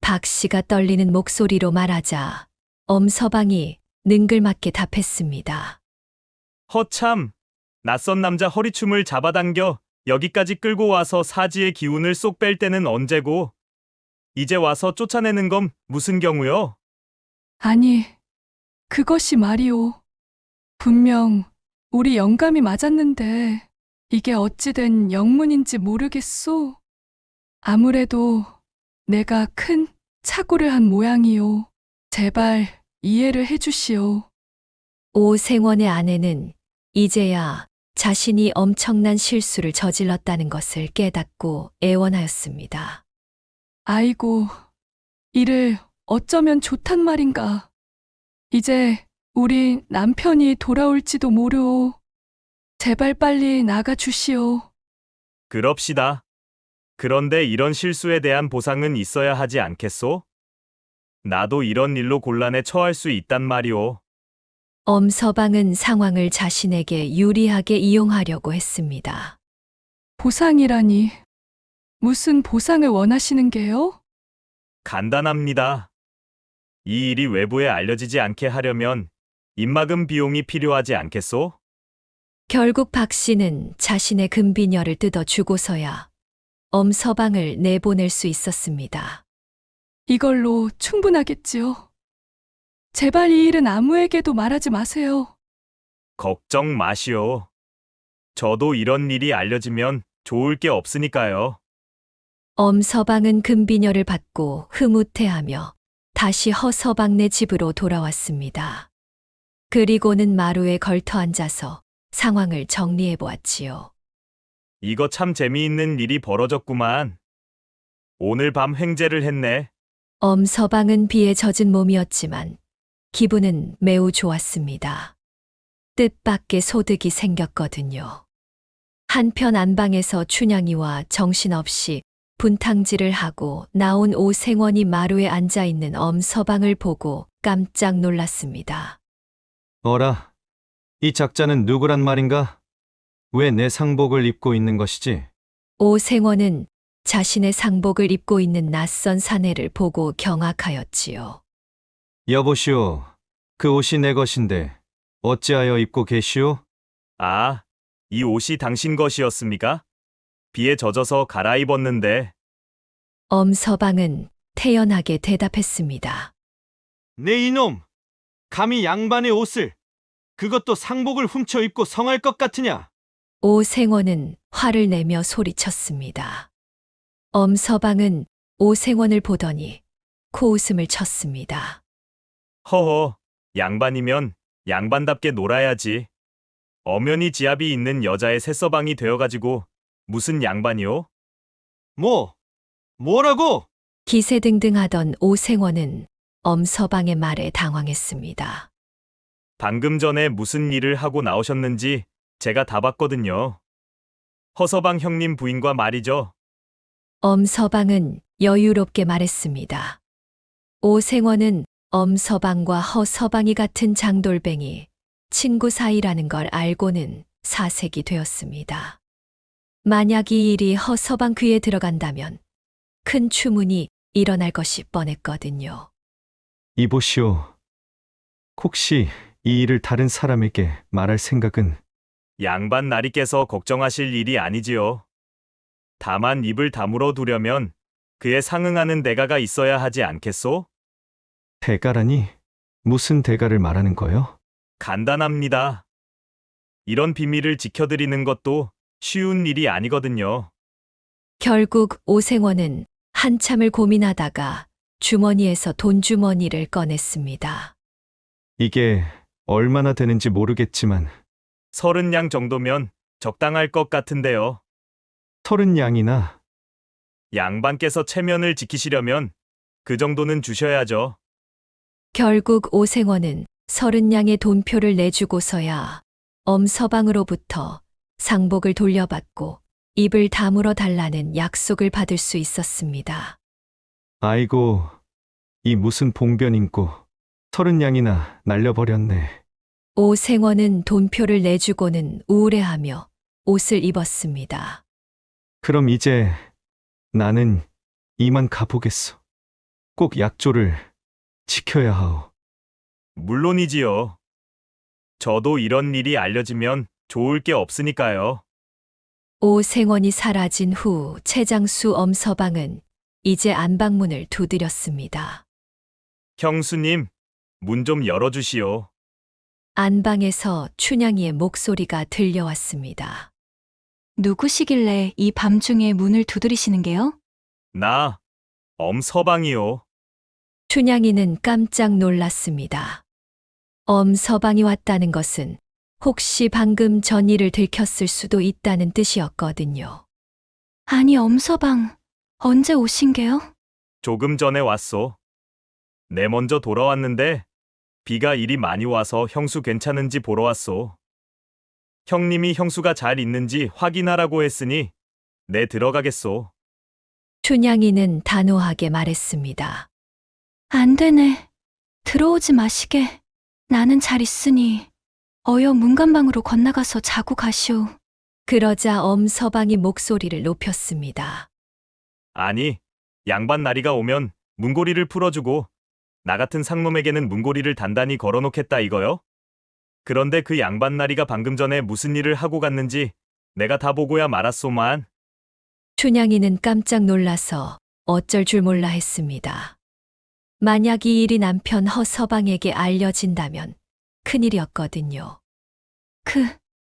박 씨가 떨리는 목소리로 말하자 엄서방이 능글맞게 답했습니다. 허참, 낯선 남자 허리춤을 잡아당겨 여기까지 끌고 와서 사지의 기운을 쏙 뺄 때는 언제고, 이제 와서 쫓아내는 건 무슨 경우요? 아니, 그것이 말이오. 분명 우리 영감이 맞았는데 이게 어찌된 영문인지 모르겠소. 아무래도 내가 큰 착오를 한 모양이오. 제발 이해를 해주시오. 오생원의 아내는 이제야 자신이 엄청난 실수를 저질렀다는 것을 깨닫고 애원하였습니다. 아이고, 이를 어쩌면 좋단 말인가. 이제 우리 남편이 돌아올지도 모르오. 제발 빨리 나가 주시오. 그럽시다. 그런데 이런 실수에 대한 보상은 있어야 하지 않겠소? 나도 이런 일로 곤란에 처할 수 있단 말이오. 엄서방은 상황을 자신에게 유리하게 이용하려고 했습니다. 보상이라니. 무슨 보상을 원하시는 게요? 간단합니다. 이 일이 외부에 알려지지 않게 하려면 입막음 비용이 필요하지 않겠소? 결국 박 씨는 자신의 금비녀를 뜯어 주고서야 엄서방을 내보낼 수 있었습니다. 이걸로 충분하겠지요. 제발 이 일은 아무에게도 말하지 마세요. 걱정 마시오. 저도 이런 일이 알려지면 좋을 게 없으니까요. 엄서방은 금비녀를 받고 흐뭇해하며 다시 허서방네 집으로 돌아왔습니다. 그리고는 마루에 걸터 앉아서 상황을 정리해 보았지요. 이거 참 재미있는 일이 벌어졌구만. 오늘 밤 횡재를 했네. 엄서방은 비에 젖은 몸이었지만 기분은 매우 좋았습니다. 뜻밖의 소득이 생겼거든요. 한편 안방에서 춘향이와 정신없이 분탕질을 하고 나온 오생원이 마루에 앉아있는 엄서방을 보고 깜짝 놀랐습니다. 어라, 이 작자는 누구란 말인가? 왜 내 상복을 입고 있는 것이지? 오생원은 자신의 상복을 입고 있는 낯선 사내를 보고 경악하였지요. 여보시오, 그 옷이 내 것인데 어찌하여 입고 계시오? 아, 이 옷이 당신 것이었습니까? 비에 젖어서 갈아입었는데. 엄서방은 태연하게 대답했습니다. 네 이놈! 감히 양반의 옷을, 그것도 상복을 훔쳐 입고 성할 것 같으냐? 오생원은 화를 내며 소리쳤습니다. 엄서방은 오생원을 보더니 코웃음을 쳤습니다. 허허, 양반이면 양반답게 놀아야지. 엄연히 지압이 있는 여자의 새서방이 되어가지고 무슨 양반이요? 뭐라고? 기세등등하던 오생원은 엄서방의 말에 당황했습니다. 방금 전에 무슨 일을 하고 나오셨는지 제가 다 봤거든요. 허서방 형님 부인과 말이죠. 엄서방은 여유롭게 말했습니다. 오생원은 엄서방과 허서방이 같은 장돌뱅이, 친구 사이라는 걸 알고는 사색이 되었습니다. 만약 이 일이 허서방 귀에 들어간다면 큰 추문이 일어날 것이 뻔했거든요. 이보시오. 혹시 이 일을 다른 사람에게 말할 생각은? 양반 나리께서 걱정하실 일이 아니지요. 다만 입을 다물어 두려면 그에 상응하는 대가가 있어야 하지 않겠소? 대가라니? 무슨 대가를 말하는 거요? 간단합니다. 이런 비밀을 지켜드리는 것도 쉬운 일이 아니거든요. 결국 오생원은 한참을 고민하다가 주머니에서 돈주머니를 꺼냈습니다. 이게 얼마나 되는지 모르겠지만 30냥 정도면 적당할 것 같은데요. 30냥이나. 양반께서 체면을 지키시려면 그 정도는 주셔야죠. 결국 오생원은 30냥의 돈표를 내주고서야 엄서방으로부터 상복을 돌려받고 입을 다물어 달라는 약속을 받을 수 있었습니다. 아이고, 이 무슨 봉변인고 30냥이나 날려버렸네. 오생원은 돈표를 내주고는 우울해하며 옷을 입었습니다. 그럼 이제 나는 이만 가보겠소. 꼭 약조를 지켜야 하오. 물론이지요. 저도 이런 일이 알려지면 좋을 게 없으니까요. 오생원이 사라진 후 최장수 엄서방은 이제 안방문을 두드렸습니다. 형수님, 문 좀 열어주시오. 안방에서 춘향이의 목소리가 들려왔습니다. 누구시길래 이 밤중에 문을 두드리시는 게요? 나, 엄서방이요. 춘향이는 깜짝 놀랐습니다. 엄서방이 왔다는 것은 혹시 방금 전 일을 들켰을 수도 있다는 뜻이었거든요. 아니, 엄서방, 언제 오신 게요? 조금 전에 왔소. 내 먼저 돌아왔는데 비가 이리 많이 와서 형수 괜찮은지 보러 왔소. 형님이 형수가 잘 있는지 확인하라고 했으니 내 들어가겠소. 춘향이는 단호하게 말했습니다. 안 되네. 들어오지 마시게. 나는 잘 있으니 어여 문간방으로 건너가서 자고 가시오. 그러자 엄서방이 목소리를 높였습니다. 아니, 양반 나리가 오면 문고리를 풀어주고 나 같은 상놈에게는 문고리를 단단히 걸어놓겠다 이거요? 그런데 그 양반 나리가 방금 전에 무슨 일을 하고 갔는지 내가 다 보고야 말았소만. 춘향이는 깜짝 놀라서 어쩔 줄 몰라 했습니다. 만약 이 일이 남편 허서방에게 알려진다면 큰일이었거든요.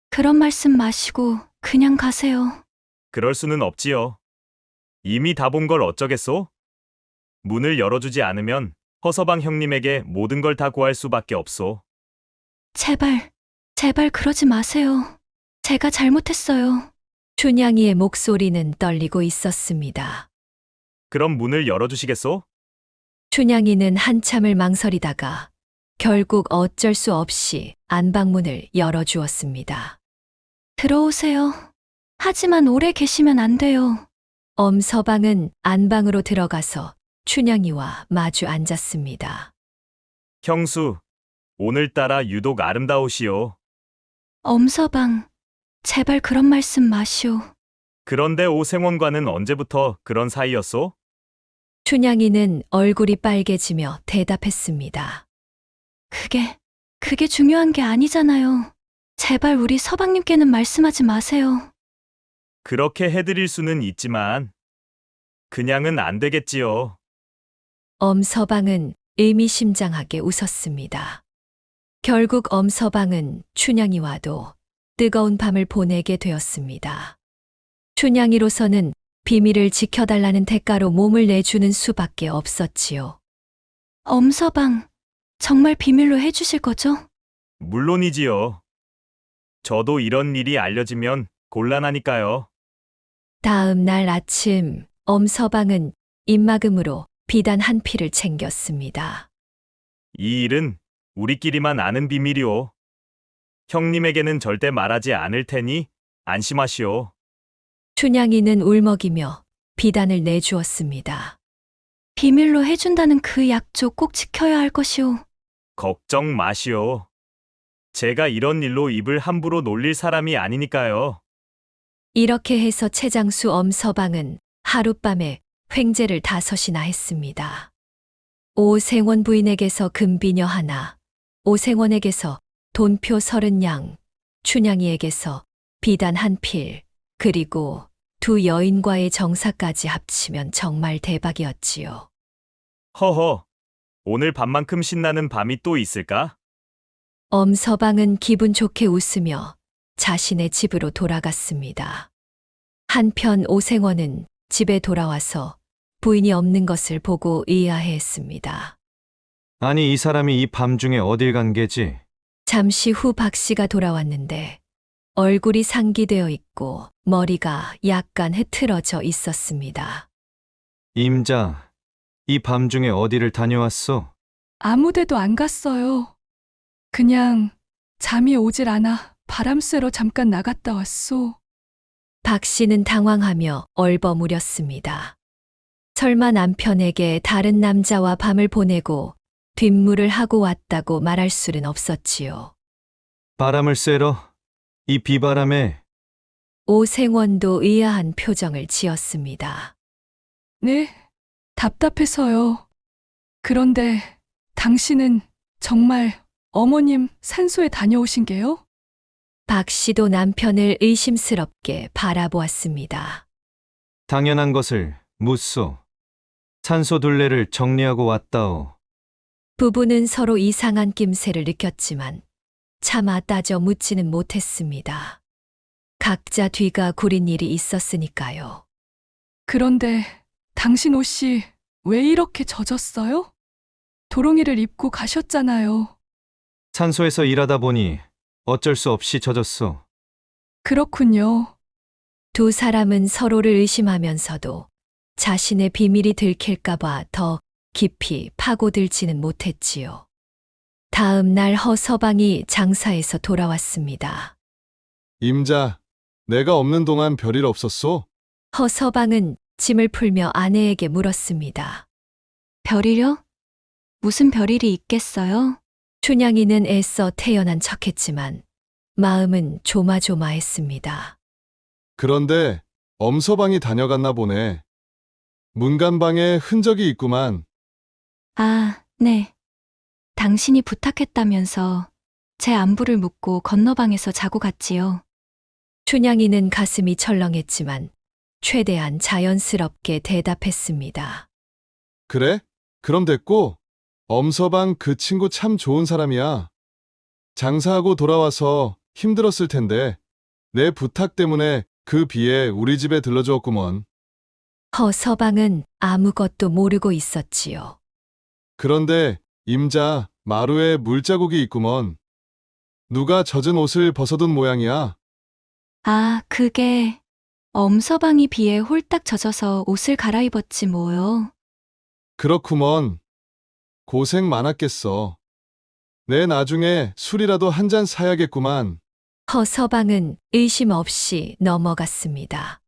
그런 말씀 마시고 그냥 가세요. 그럴 수는 없지요. 이미 다 본 걸 어쩌겠소? 문을 열어주지 않으면 허서방 형님에게 모든 걸 다 구할 수밖에 없소. 제발 그러지 마세요. 제가 잘못했어요. 춘향이의 목소리는 떨리고 있었습니다. 그럼 문을 열어주시겠소? 춘향이는 한참을 망설이다가 결국 어쩔 수 없이 안방문을 열어주었습니다. 들어오세요. 하지만 오래 계시면 안 돼요. 엄서방은 안방으로 들어가서 춘향이와 마주 앉았습니다. 형수, 오늘따라 유독 아름다우시오. 엄서방, 제발 그런 말씀 마시오. 그런데 오생원과는 언제부터 그런 사이였소? 춘향이는 얼굴이 빨개지며 대답했습니다. 그게 중요한 게 아니잖아요. 제발 우리 서방님께는 말씀하지 마세요. 그렇게 해드릴 수는 있지만 그냥은 안 되겠지요. 엄서방은 의미심장하게 웃었습니다. 결국 엄서방은 춘향이와도 뜨거운 밤을 보내게 되었습니다. 춘향이로서는 비밀을 지켜달라는 대가로 몸을 내주는 수밖에 없었지요. 엄서방, 정말 비밀로 해주실 거죠? 물론이지요. 저도 이런 일이 알려지면 곤란하니까요. 다음 날 아침 엄서방은 입막음으로 비단 한 피를 챙겼습니다. 이 일은 우리끼리만 아는 비밀이오. 형님에게는 절대 말하지 않을 테니 안심하시오. 춘향이는 울먹이며 비단을 내주었습니다. 비밀로 해준다는 그 약조 꼭 지켜야 할 것이오. 걱정 마시오. 제가 이런 일로 입을 함부로 놀릴 사람이 아니니까요. 이렇게 해서 최장수 엄서방은 하룻밤에 횡재를 5이나 했습니다. 오생원 부인에게서 금비녀 하나, 오생원에게서 돈표 30냥, 춘향이에게서 비단 한 필, 그리고 두 여인과의 정사까지 합치면 정말 대박이었지요. 허허, 오늘 밤만큼 신나는 밤이 또 있을까? 엄서방은 기분 좋게 웃으며 자신의 집으로 돌아갔습니다. 한편 오생원은 집에 돌아와서 부인이 없는 것을 보고 의아해했습니다. 아니, 이 사람이 이 밤중에 어딜 간 게지? 잠시 후 박 씨가 돌아왔는데 얼굴이 상기되어 있고 머리가 약간 흐트러져 있었습니다. 임자, 이 밤중에 어디를 다녀왔소? 아무데도 안 갔어요. 그냥 잠이 오질 않아 바람 쐬러 잠깐 나갔다 왔소. 박 씨는 당황하며 얼버무렸습니다. 설마 남편에게 다른 남자와 밤을 보내고 뒷물을 하고 왔다고 말할 수는 없었지요. 바람을 쐬러? 이 비바람에. 오생원도 의아한 표정을 지었습니다. 네, 답답해서요. 그런데 당신은 정말 어머님 산소에 다녀오신 게요? 박 씨도 남편을 의심스럽게 바라보았습니다. 당연한 것을 묻소. 산소 둘레를 정리하고 왔다오. 부부는 서로 이상한 낌새를 느꼈지만 차마 따져 묻지는 못했습니다. 각자 뒤가 구린 일이 있었으니까요. 그런데 당신 옷이 왜 이렇게 젖었어요? 도롱이를 입고 가셨잖아요. 산소에서 일하다 보니 어쩔 수 없이 젖었소. 그렇군요. 두 사람은 서로를 의심하면서도 자신의 비밀이 들킬까봐 더 깊이 파고들지는 못했지요. 다음 날 허서방이 장사에서 돌아왔습니다. 임자, 내가 없는 동안 별일 없었소? 허서방은 짐을 풀며 아내에게 물었습니다. 별일요? 무슨 별일이 있겠어요? 춘향이는 애써 태연한 척했지만 마음은 조마조마했습니다. 그런데 엄서방이 다녀갔나 보네. 문간방에 흔적이 있구만. 아, 네. 당신이 부탁했다면서 제 안부를 묻고 건너방에서 자고 갔지요. 춘향이는 가슴이 철렁했지만 최대한 자연스럽게 대답했습니다. 그래? 그럼 됐고, 엄서방 그 친구 참 좋은 사람이야. 장사하고 돌아와서 힘들었을 텐데, 내 부탁 때문에 그 비에 우리 집에 들러주었구먼. 허서방은 아무것도 모르고 있었지요. 그런데 임자, 마루에 물자국이 있구먼. 누가 젖은 옷을 벗어둔 모양이야. 아, 그게 엄서방이 비에 홀딱 젖어서 옷을 갈아입었지 뭐요. 그렇구먼. 고생 많았겠어. 내 나중에 술이라도 한 잔 사야겠구만. 허서방은 의심 없이 넘어갔습니다.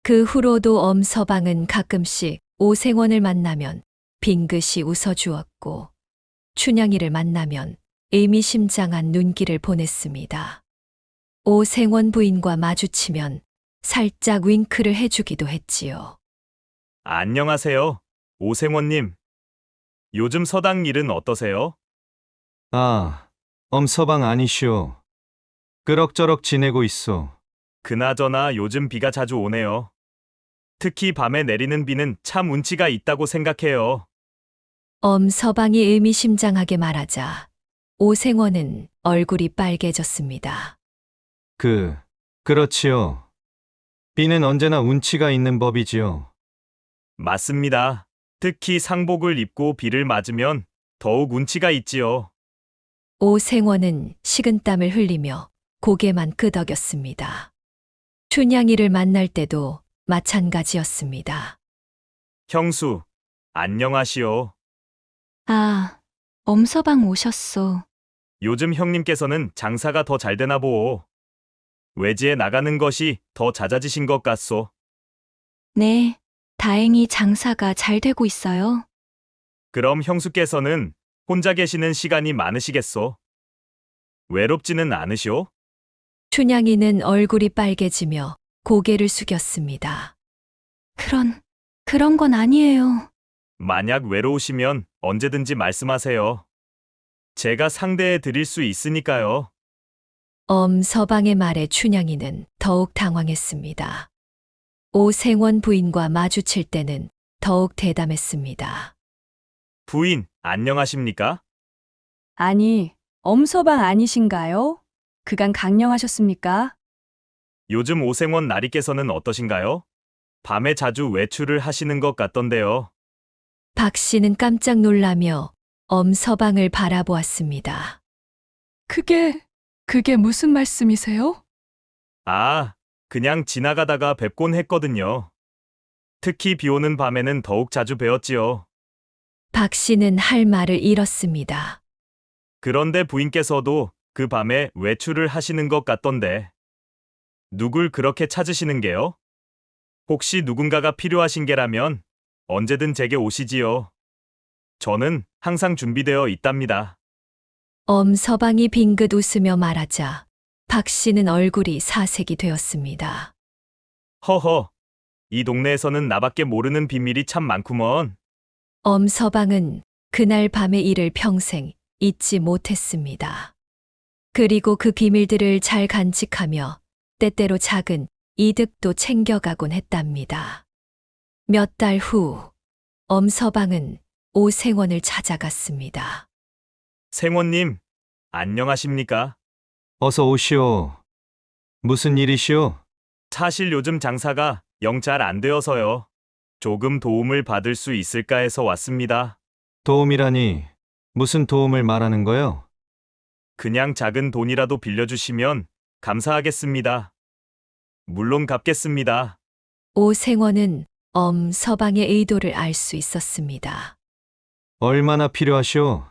그 후로도 엄서방은 가끔씩 오생원을 만나면 빙긋이 웃어주었고 춘향이를 만나면 의미심장한 눈길을 보냈습니다. 오생원 부인과 마주치면 살짝 윙크를 해주기도 했지요. 안녕하세요, 오생원님. 요즘 서당 일은 어떠세요? 아, 엄서방 아니시오. 그럭저럭 지내고 있소. 그나저나 요즘 비가 자주 오네요. 특히 밤에 내리는 비는 참 운치가 있다고 생각해요. 엄서방이 의미심장하게 말하자 오생원은 얼굴이 빨개졌습니다. 그렇지요. 비는 언제나 운치가 있는 법이지요. 맞습니다. 특히 상복을 입고 비를 맞으면 더욱 운치가 있지요. 오생원은 식은땀을 흘리며 고개만 끄덕였습니다. 춘향이를 만날 때도 마찬가지였습니다. 형수, 안녕하시오. 아, 엄서방 오셨소. 요즘 형님께서는 장사가 더 잘 되나 보오. 외지에 나가는 것이 더 잦아지신 것 같소. 네, 다행히 장사가 잘 되고 있어요. 그럼 형수께서는 혼자 계시는 시간이 많으시겠소? 외롭지는 않으시오? 춘향이는 얼굴이 빨개지며 고개를 숙였습니다. 그런 건 아니에요. 만약 외로우시면 언제든지 말씀하세요. 제가 상대해 드릴 수 있으니까요. 엄서방의 말에 춘향이는 더욱 당황했습니다. 오생원 부인과 마주칠 때는 더욱 대담했습니다. 부인, 안녕하십니까? 아니, 엄서방 아니신가요? 그간 강령하셨습니까? 요즘 오생원 나리께서는 어떠신가요? 밤에 자주 외출을 하시는 것 같던데요. 박 씨는 깜짝 놀라며 엄서방을 바라보았습니다. 그게 무슨 말씀이세요? 아, 그냥 지나가다가 뵙곤 했거든요. 특히 비 오는 밤에는 더욱 자주 뵈었지요. 박 씨는 할 말을 잃었습니다. 그런데 부인께서도 그 밤에 외출을 하시는 것 같던데. 누굴 그렇게 찾으시는 게요? 혹시 누군가가 필요하신 게라면 언제든 제게 오시지요. 저는 항상 준비되어 있답니다. 엄서방이 빙긋 웃으며 말하자 박 씨는 얼굴이 사색이 되었습니다. 허허, 이 동네에서는 나밖에 모르는 비밀이 참 많구먼. 엄서방은 그날 밤의 일을 평생 잊지 못했습니다. 그리고 그 비밀들을 잘 간직하며 때때로 작은 이득도 챙겨가곤 했답니다. 몇 달 후, 엄서방은 오생원을 찾아갔습니다. 생원님, 안녕하십니까? 어서 오시오. 무슨 일이시오? 사실 요즘 장사가 영 잘 안 되어서요. 조금 도움을 받을 수 있을까 해서 왔습니다. 도움이라니 무슨 도움을 말하는 거요? 그냥 작은 돈이라도 빌려주시면 감사하겠습니다. 물론 갚겠습니다. 오생원은 엄서방의 의도를 알 수 있었습니다. 얼마나 필요하시오?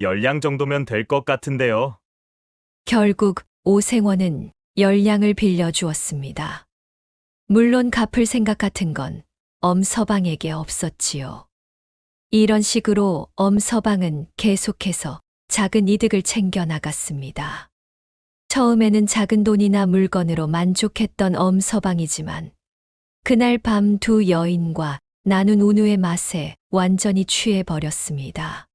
열량 정도면 될 것 같은데요. 결국 오생원은 열량을 빌려주었습니다. 물론 갚을 생각 같은 건 엄서방에게 없었지요. 이런 식으로 엄서방은 계속해서 작은 이득을 챙겨 나갔습니다. 처음에는 작은 돈이나 물건으로 만족했던 엄서방이지만 그날 밤 두 여인과 나눈 운우의 맛에 완전히 취해버렸습니다.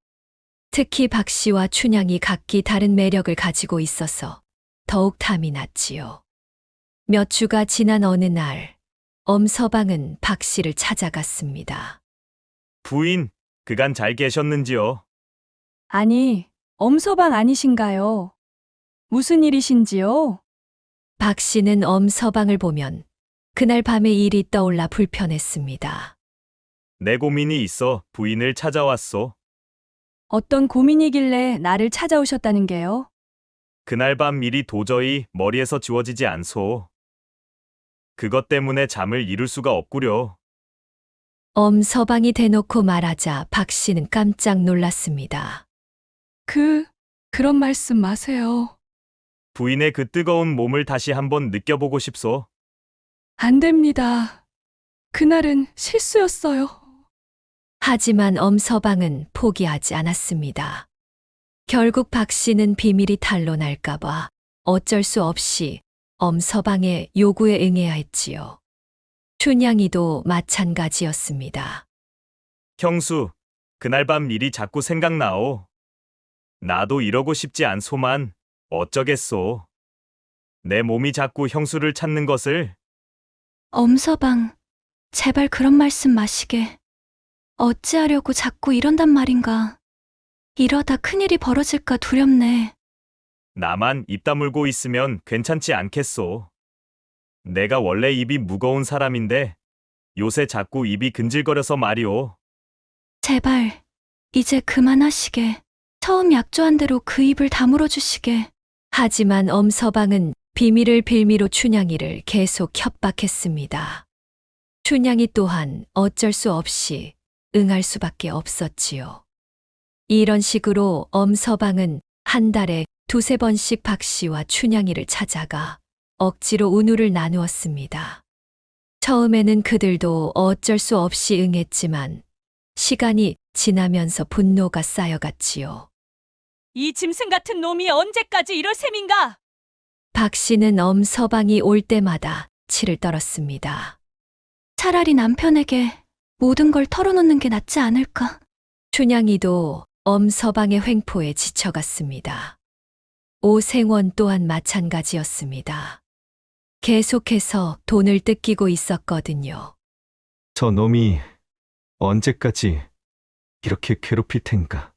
특히 박 씨와 춘향이 각기 다른 매력을 가지고 있어서 더욱 탐이 났지요. 몇 주가 지난 어느 날, 엄서방은 박 씨를 찾아갔습니다. 부인, 그간 잘 계셨는지요? 아니, 엄서방 아니신가요? 무슨 일이신지요? 박 씨는 엄서방을 보면 그날 밤의 일이 떠올라 불편했습니다. 내 고민이 있어 부인을 찾아왔소. 어떤 고민이길래 나를 찾아오셨다는 게요? 그날 밤 일이 도저히 머리에서 지워지지 않소. 그것 때문에 잠을 이룰 수가 없구려. 엄서방이 대놓고 말하자 박 씨는 깜짝 놀랐습니다. 그런 말씀 마세요. 부인의 그 뜨거운 몸을 다시 한번 느껴보고 싶소. 안 됩니다. 그날은 실수였어요. 하지만 엄서방은 포기하지 않았습니다. 결국 박 씨는 비밀이 탄로날까봐 어쩔 수 없이 엄서방의 요구에 응해야 했지요. 춘향이도 마찬가지였습니다. 형수, 그날 밤 일이 자꾸 생각나오. 나도 이러고 싶지 않소만 어쩌겠소. 내 몸이 자꾸 형수를 찾는 것을. 엄서방, 제발 그런 말씀 마시게. 어찌하려고 자꾸 이런단 말인가. 이러다 큰일이 벌어질까 두렵네. 나만 입 다물고 있으면 괜찮지 않겠소. 내가 원래 입이 무거운 사람인데 요새 자꾸 입이 근질거려서 말이오. 제발, 이제 그만하시게. 처음 약조한 대로 그 입을 다물어 주시게. 하지만 엄서방은 비밀을 빌미로 춘향이를 계속 협박했습니다. 춘향이 또한 어쩔 수 없이 응할 수밖에 없었지요. 이런 식으로 엄서방은 한 달에 두세 번씩 박 씨와 춘향이를 찾아가 억지로 운우를 나누었습니다. 처음에는 그들도 어쩔 수 없이 응했지만 시간이 지나면서 분노가 쌓여갔지요. 이 짐승 같은 놈이 언제까지 이럴 셈인가? 박 씨는 엄서방이 올 때마다 치를 떨었습니다. 차라리 남편에게 모든 걸 털어놓는 게 낫지 않을까. 춘향이도 엄서방의 횡포에 지쳐갔습니다. 오생원 또한 마찬가지였습니다. 계속해서 돈을 뜯기고 있었거든요. 저 놈이 언제까지 이렇게 괴롭힐 텐가?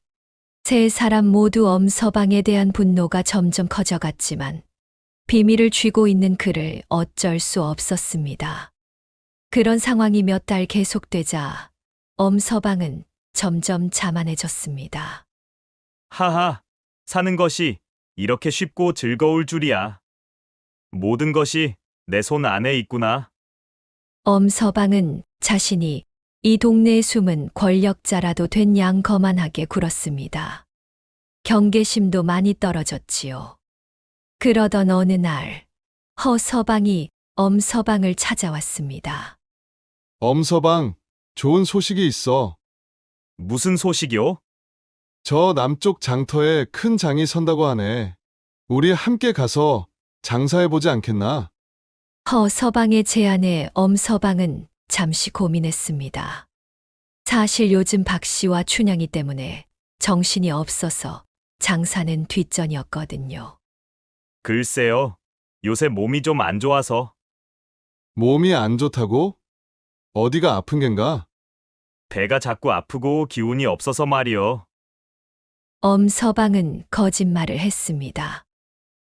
세 사람 모두 엄서방에 대한 분노가 점점 커져갔지만 비밀을 쥐고 있는 그를 어쩔 수 없었습니다. 그런 상황이 몇 달 계속되자 엄서방은 점점 자만해졌습니다. 하하, 사는 것이 이렇게 쉽고 즐거울 줄이야. 모든 것이 내 손 안에 있구나. 엄서방은 자신이 이 동네에 숨은 권력자라도 된 양 거만하게 굴었습니다. 경계심도 많이 떨어졌지요. 그러던 어느 날 허서방이 엄서방을 찾아왔습니다. 엄서방, 좋은 소식이 있어. 무슨 소식이요? 저 남쪽 장터에 큰 장이 선다고 하네. 우리 함께 가서 장사해보지 않겠나? 허서방의 제안에 엄서방은 잠시 고민했습니다. 사실 요즘 박씨와 춘향이 때문에 정신이 없어서 장사는 뒷전이었거든요. 글쎄요. 요새 몸이 좀 안 좋아서. 몸이 안 좋다고? 어디가 아픈 겐가? 배가 자꾸 아프고 기운이 없어서 말이요. 엄서방은 거짓말을 했습니다.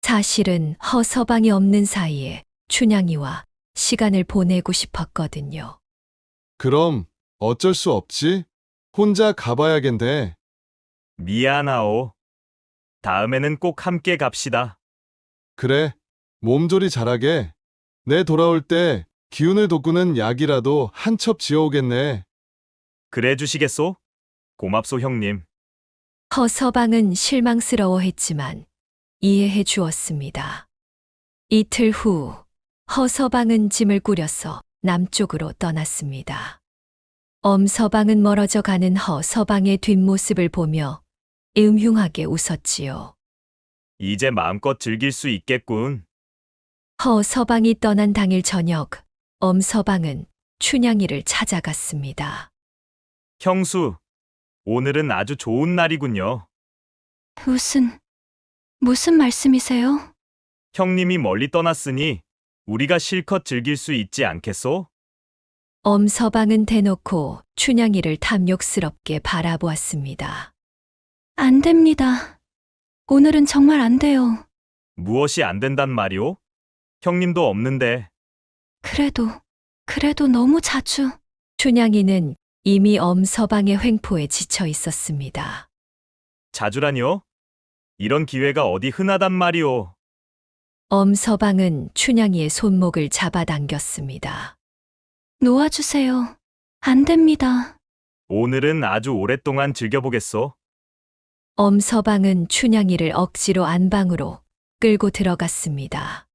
사실은 허서방이 없는 사이에 춘향이와 시간을 보내고 싶었거든요. 그럼 어쩔 수 없지? 혼자 가봐야겠네. 미안하오. 다음에는 꼭 함께 갑시다. 그래, 몸조리 잘하게. 내 돌아올 때 기운을 돋구는 약이라도 한 첩 지어오겠네. 그래 주시겠소? 고맙소 형님. 허서방은 실망스러워했지만 이해해 주었습니다. 이틀 후 허서방은 짐을 꾸려서 남쪽으로 떠났습니다. 엄서방은 멀어져 가는 허서방의 뒷모습을 보며 음흉하게 웃었지요. 이제 마음껏 즐길 수 있겠군. 허서방이 떠난 당일 저녁, 엄서방은 춘향이를 찾아갔습니다. 형수, 오늘은 아주 좋은 날이군요. 무슨 말씀이세요? 형님이 멀리 떠났으니 우리가 실컷 즐길 수 있지 않겠소? 엄서방은 대놓고 춘향이를 탐욕스럽게 바라보았습니다. 안 됩니다. 오늘은 정말 안 돼요. 무엇이 안 된단 말이오? 형님도 없는데. 그래도 너무 자주. 춘향이는 이미 엄서방의 횡포에 지쳐 있었습니다. 자주라니요? 이런 기회가 어디 흔하단 말이오. 엄서방은 춘향이의 손목을 잡아당겼습니다. 놓아주세요. 안 됩니다. 오늘은 아주 오랫동안 즐겨보겠소. 엄서방은 춘향이를 억지로 안방으로 끌고 들어갔습니다.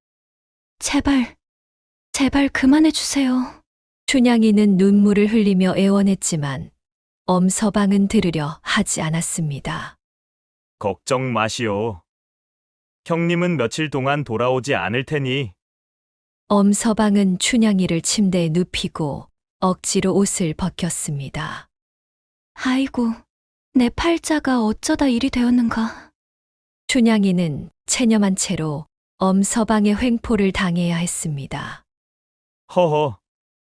제발 그만해주세요. 춘향이는 눈물을 흘리며 애원했지만 엄서방은 들으려 하지 않았습니다. 걱정 마시오. 형님은 며칠 동안 돌아오지 않을 테니. 엄서방은 춘향이를 침대에 눕히고 억지로 옷을 벗겼습니다. 아이고, 내 팔자가 어쩌다 일이 되었는가. 춘향이는 체념한 채로 엄서방의 횡포를 당해야 했습니다. 허허,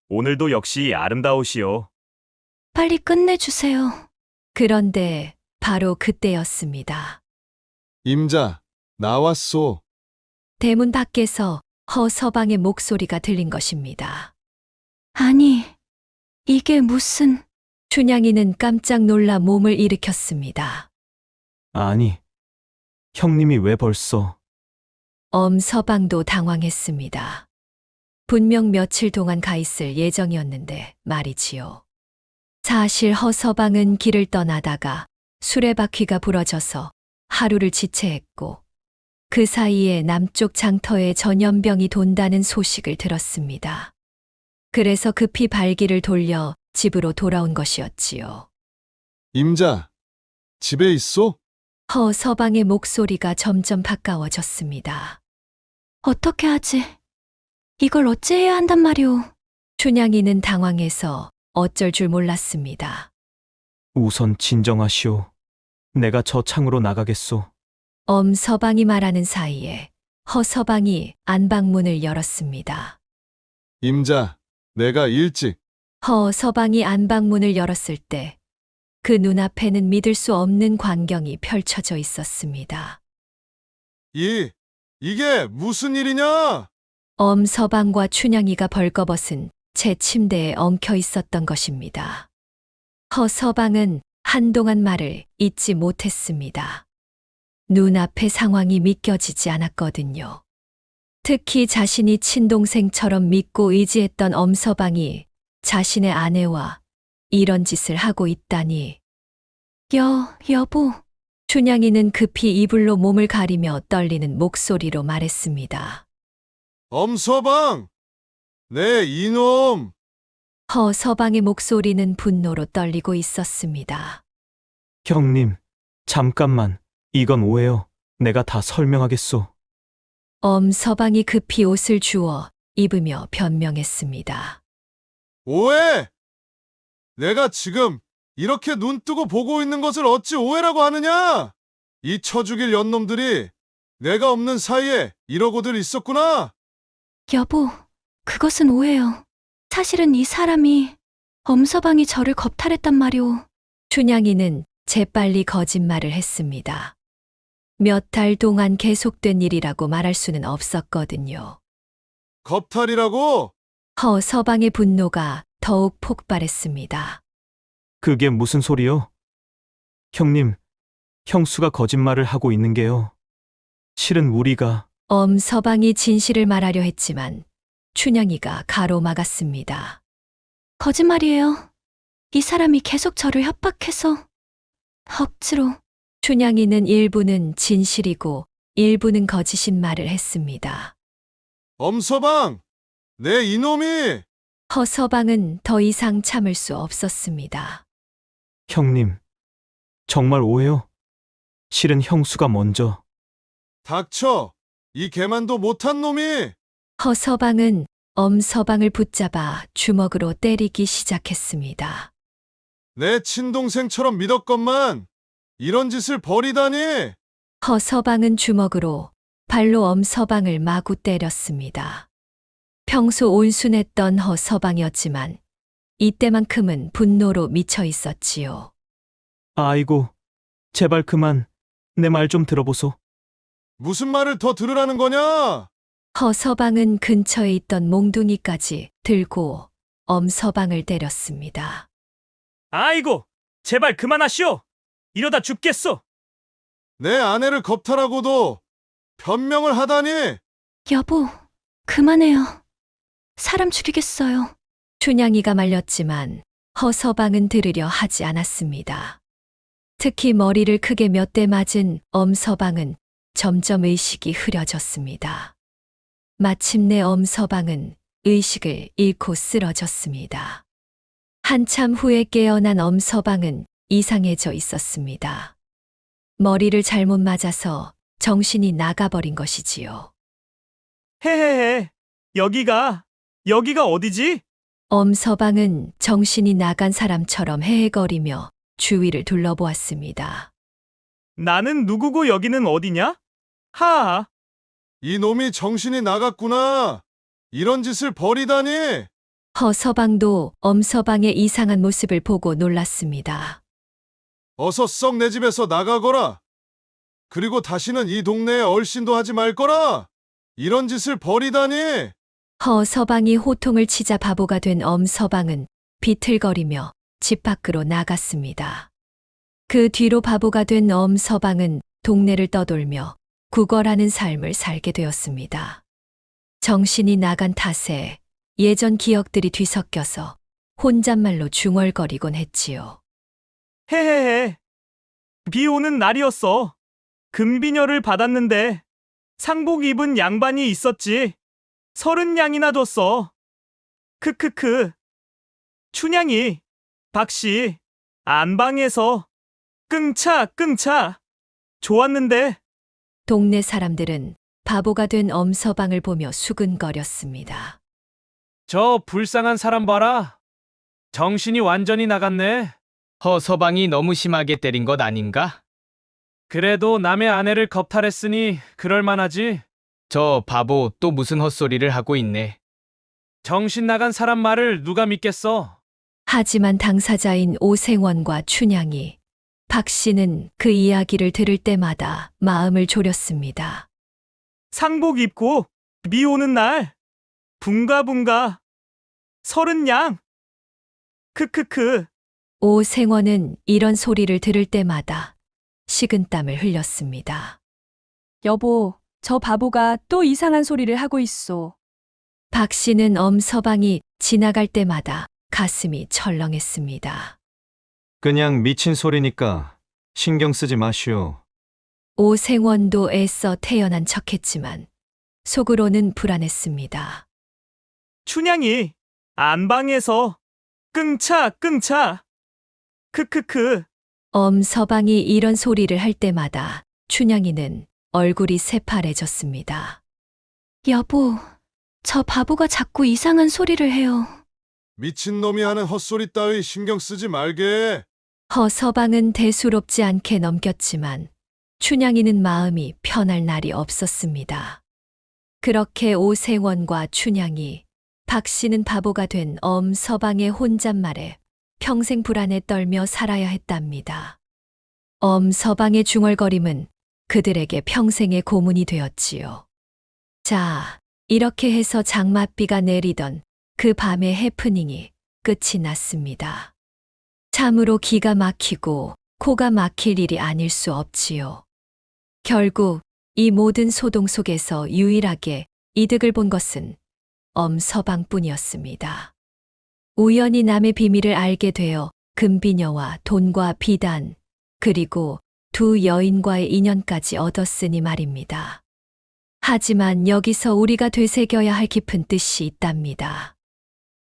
오늘도 역시 아름다우시오. 빨리 끝내주세요. 그런데 바로 그때였습니다. 임자, 나왔소. 대문 밖에서 허서방의 목소리가 들린 것입니다. 아니, 이게 무슨... 춘향이는 깜짝 놀라 몸을 일으켰습니다. 아니, 형님이 왜 벌써... 엄서방도 당황했습니다. 분명 며칠 동안 가 있을 예정이었는데 말이지요. 사실 허서방은 길을 떠나다가 수레바퀴가 부러져서 하루를 지체했고 그 사이에 남쪽 장터에 전염병이 돈다는 소식을 들었습니다. 그래서 급히 발길을 돌려 집으로 돌아온 것이었지요. 임자, 집에 있소? 허서방의 목소리가 점점 가까워졌습니다. 어떻게 하지? 이걸 어찌해야 한단 말이오. 춘향이는 당황해서 어쩔 줄 몰랐습니다. 우선 진정하시오. 내가 저 창으로 나가겠소. 엄서방이 말하는 사이에 허서방이 안방문을 열었습니다. 임자, 내가 일찍. 허서방이 안방문을 열었을 때 그 눈앞에는 믿을 수 없는 광경이 펼쳐져 있었습니다. 이게 무슨 일이냐? 엄서방과 춘향이가 벌거벗은 제 침대에 엉켜 있었던 것입니다. 허서방은 한동안 말을 잇지 못했습니다. 눈앞의 상황이 믿겨지지 않았거든요. 특히 자신이 친동생처럼 믿고 의지했던 엄서방이 자신의 아내와 이런 짓을 하고 있다니. 여보. 춘향이는 급히 이불로 몸을 가리며 떨리는 목소리로 말했습니다. 엄서방! 네, 이놈! 허서방의 목소리는 분노로 떨리고 있었습니다. 형님, 잠깐만. 이건 오해요. 내가 다 설명하겠소. 엄서방이 급히 옷을 주워 입으며 변명했습니다. 오해! 내가 지금 이렇게 눈 뜨고 보고 있는 것을 어찌 오해라고 하느냐? 이 쳐죽일 연놈들이 내가 없는 사이에 이러고들 있었구나. 여보, 그것은 오해요. 사실은 이 사람이 엄서방이 저를 겁탈했단 말이오. 춘향이는 재빨리 거짓말을 했습니다. 몇 달 동안 계속된 일이라고 말할 수는 없었거든요. 겁탈이라고? 허서방의 분노가 더욱 폭발했습니다. 그게 무슨 소리요? 형님, 형수가 거짓말을 하고 있는 게요. 실은 우리가 엄서방이 진실을 말하려 했지만 춘향이가 가로막았습니다. 거짓말이에요. 이 사람이 계속 저를 협박해서 억지로. 춘향이는 일부는 진실이고 일부는 거짓인 말을 했습니다. 엄서방! 내 이놈이! 허서방은 더 이상 참을 수 없었습니다. 형님, 정말 오해요. 실은 형수가 먼저. 닥쳐! 이 개만도 못한 놈이! 허서방은 엄서방을 붙잡아 주먹으로 때리기 시작했습니다. 내 친동생처럼 믿었건만 이런 짓을 벌이다니! 허서방은 주먹으로 발로 엄서방을 마구 때렸습니다. 평소 온순했던 허서방이었지만 이때만큼은 분노로 미쳐 있었지요. 아이고, 제발 그만. 내 말 좀 들어보소. 무슨 말을 더 들으라는 거냐? 허서방은 근처에 있던 몽둥이까지 들고 엄서방을 때렸습니다. 아이고, 제발 그만하시오. 이러다 죽겠소. 내 아내를 겁탈하고도 변명을 하다니! 여보, 그만해요. 사람 죽이겠어요. 춘향이가 말렸지만 허서방은 들으려 하지 않았습니다. 특히 머리를 크게 몇 대 맞은 엄서방은 점점 의식이 흐려졌습니다. 마침내 엄서방은 의식을 잃고 쓰러졌습니다. 한참 후에 깨어난 엄서방은 이상해져 있었습니다. 머리를 잘못 맞아서 정신이 나가버린 것이지요. 헤헤헤. 여기가 어디지? 엄서방은 정신이 나간 사람처럼 헤헤거리며 주위를 둘러보았습니다. 나는 누구고 여기는 어디냐? 하하. 이 놈이 정신이 나갔구나! 이런 짓을 벌이다니! 허서방도 엄서방의 이상한 모습을 보고 놀랐습니다. 어서 썩 내 집에서 나가거라! 그리고 다시는 이 동네에 얼씬도 하지 말거라! 이런 짓을 벌이다니! 허서방이 호통을 치자 바보가 된 엄서방은 비틀거리며 집 밖으로 나갔습니다. 그 뒤로 바보가 된 엄서방은 동네를 떠돌며 구걸하는 삶을 살게 되었습니다. 정신이 나간 탓에 예전 기억들이 뒤섞여서 혼잣말로 중얼거리곤 했지요. 헤헤헤. 비 오는 날이었어. 금비녀를 받았는데 상복 입은 양반이 있었지. 30냥이나 줬어. 크크크. 춘향이, 박씨, 안방에서 끙차. 좋았는데. 동네 사람들은 바보가 된 엄서방을 보며 수근거렸습니다. 저 불쌍한 사람 봐라. 정신이 완전히 나갔네. 허서방이 너무 심하게 때린 것 아닌가? 그래도 남의 아내를 겁탈했으니 그럴만하지. 저 바보 또 무슨 헛소리를 하고 있네. 정신 나간 사람 말을 누가 믿겠어? 하지만 당사자인 오생원과 춘향이 박 씨는 그 이야기를 들을 때마다 마음을 졸였습니다. 상복 입고 미 오는 날 붕가붕가 30냥 크크크. 오생원은 이런 소리를 들을 때마다 식은땀을 흘렸습니다. 여보, 저 바보가 또 이상한 소리를 하고 있어. 박 씨는 엄서방이 지나갈 때마다 가슴이 철렁했습니다. 그냥 미친 소리니까 신경 쓰지 마시오. 오생원도 애써 태연한 척했지만 속으로는 불안했습니다. 춘향이 안방에서 끙차 크크크. 엄서방이 이런 소리를 할 때마다 춘향이는 얼굴이 새파래졌습니다. 여보, 저 바보가 자꾸 이상한 소리를 해요. 미친놈이 하는 헛소리 따위 신경 쓰지 말게. 허서방은 대수롭지 않게 넘겼지만 춘향이는 마음이 편할 날이 없었습니다. 그렇게 오생원과 춘향이 박 씨는 바보가 된 엄서방의 혼잣말에 평생 불안에 떨며 살아야 했답니다. 엄서방의 중얼거림은 그들에게 평생의 고문이 되었지요. 자, 이렇게 해서 장맛비가 내리던 그 밤의 해프닝이 끝이 났습니다. 참으로 기가 막히고 코가 막힐 일이 아닐 수 없지요. 결국 이 모든 소동 속에서 유일하게 이득을 본 것은 엄서방뿐이었습니다. 우연히 남의 비밀을 알게 되어 금비녀와 돈과 비단, 그리고 두 여인과의 인연까지 얻었으니 말입니다. 하지만 여기서 우리가 되새겨야 할 깊은 뜻이 있답니다.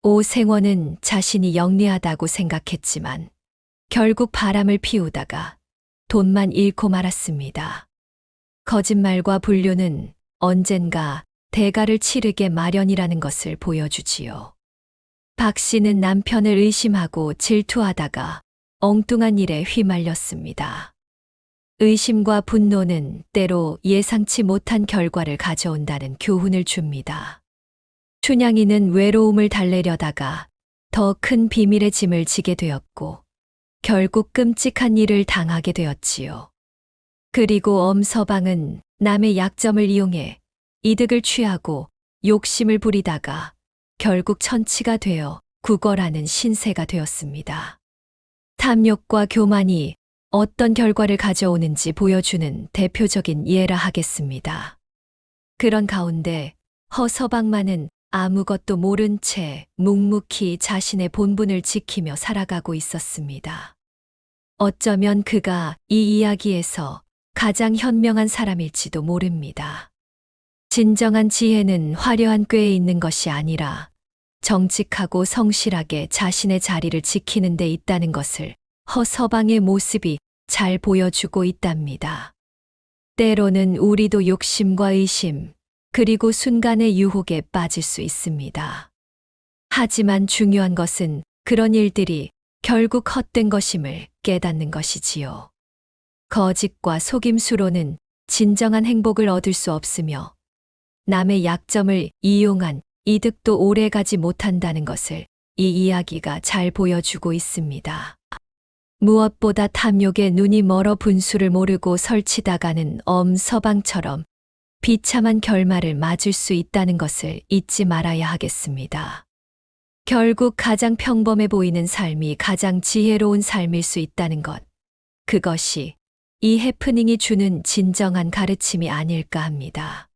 오생원은 자신이 영리하다고 생각했지만 결국 바람을 피우다가 돈만 잃고 말았습니다. 거짓말과 불륜은 언젠가 대가를 치르게 마련이라는 것을 보여주지요. 박 씨는 남편을 의심하고 질투하다가 엉뚱한 일에 휘말렸습니다. 의심과 분노는 때로 예상치 못한 결과를 가져온다는 교훈을 줍니다. 춘향이는 외로움을 달래려다가 더 큰 비밀의 짐을 지게 되었고 결국 끔찍한 일을 당하게 되었지요. 그리고 엄서방은 남의 약점을 이용해 이득을 취하고 욕심을 부리다가 결국 천치가 되어 구걸하는 신세가 되었습니다. 탐욕과 교만이 어떤 결과를 가져오는지 보여주는 대표적인 예라 하겠습니다. 그런 가운데 허서방만은 아무것도 모른 채 묵묵히 자신의 본분을 지키며 살아가고 있었습니다. 어쩌면 그가 이 이야기에서 가장 현명한 사람일지도 모릅니다. 진정한 지혜는 화려한 꾀에 있는 것이 아니라 정직하고 성실하게 자신의 자리를 지키는 데 있다는 것을 허서방의 모습이 잘 보여주고 있답니다. 때로는 우리도 욕심과 의심, 그리고 순간의 유혹에 빠질 수 있습니다. 하지만 중요한 것은 그런 일들이 결국 헛된 것임을 깨닫는 것이지요. 거짓과 속임수로는 진정한 행복을 얻을 수 없으며 남의 약점을 이용한 이득도 오래가지 못한다는 것을 이 이야기가 잘 보여주고 있습니다. 무엇보다 탐욕에 눈이 멀어 분수를 모르고 설치다가는 엄서방처럼 비참한 결말을 맞을 수 있다는 것을 잊지 말아야 하겠습니다. 결국 가장 평범해 보이는 삶이 가장 지혜로운 삶일 수 있다는 것, 그것이 이 해프닝이 주는 진정한 가르침이 아닐까 합니다.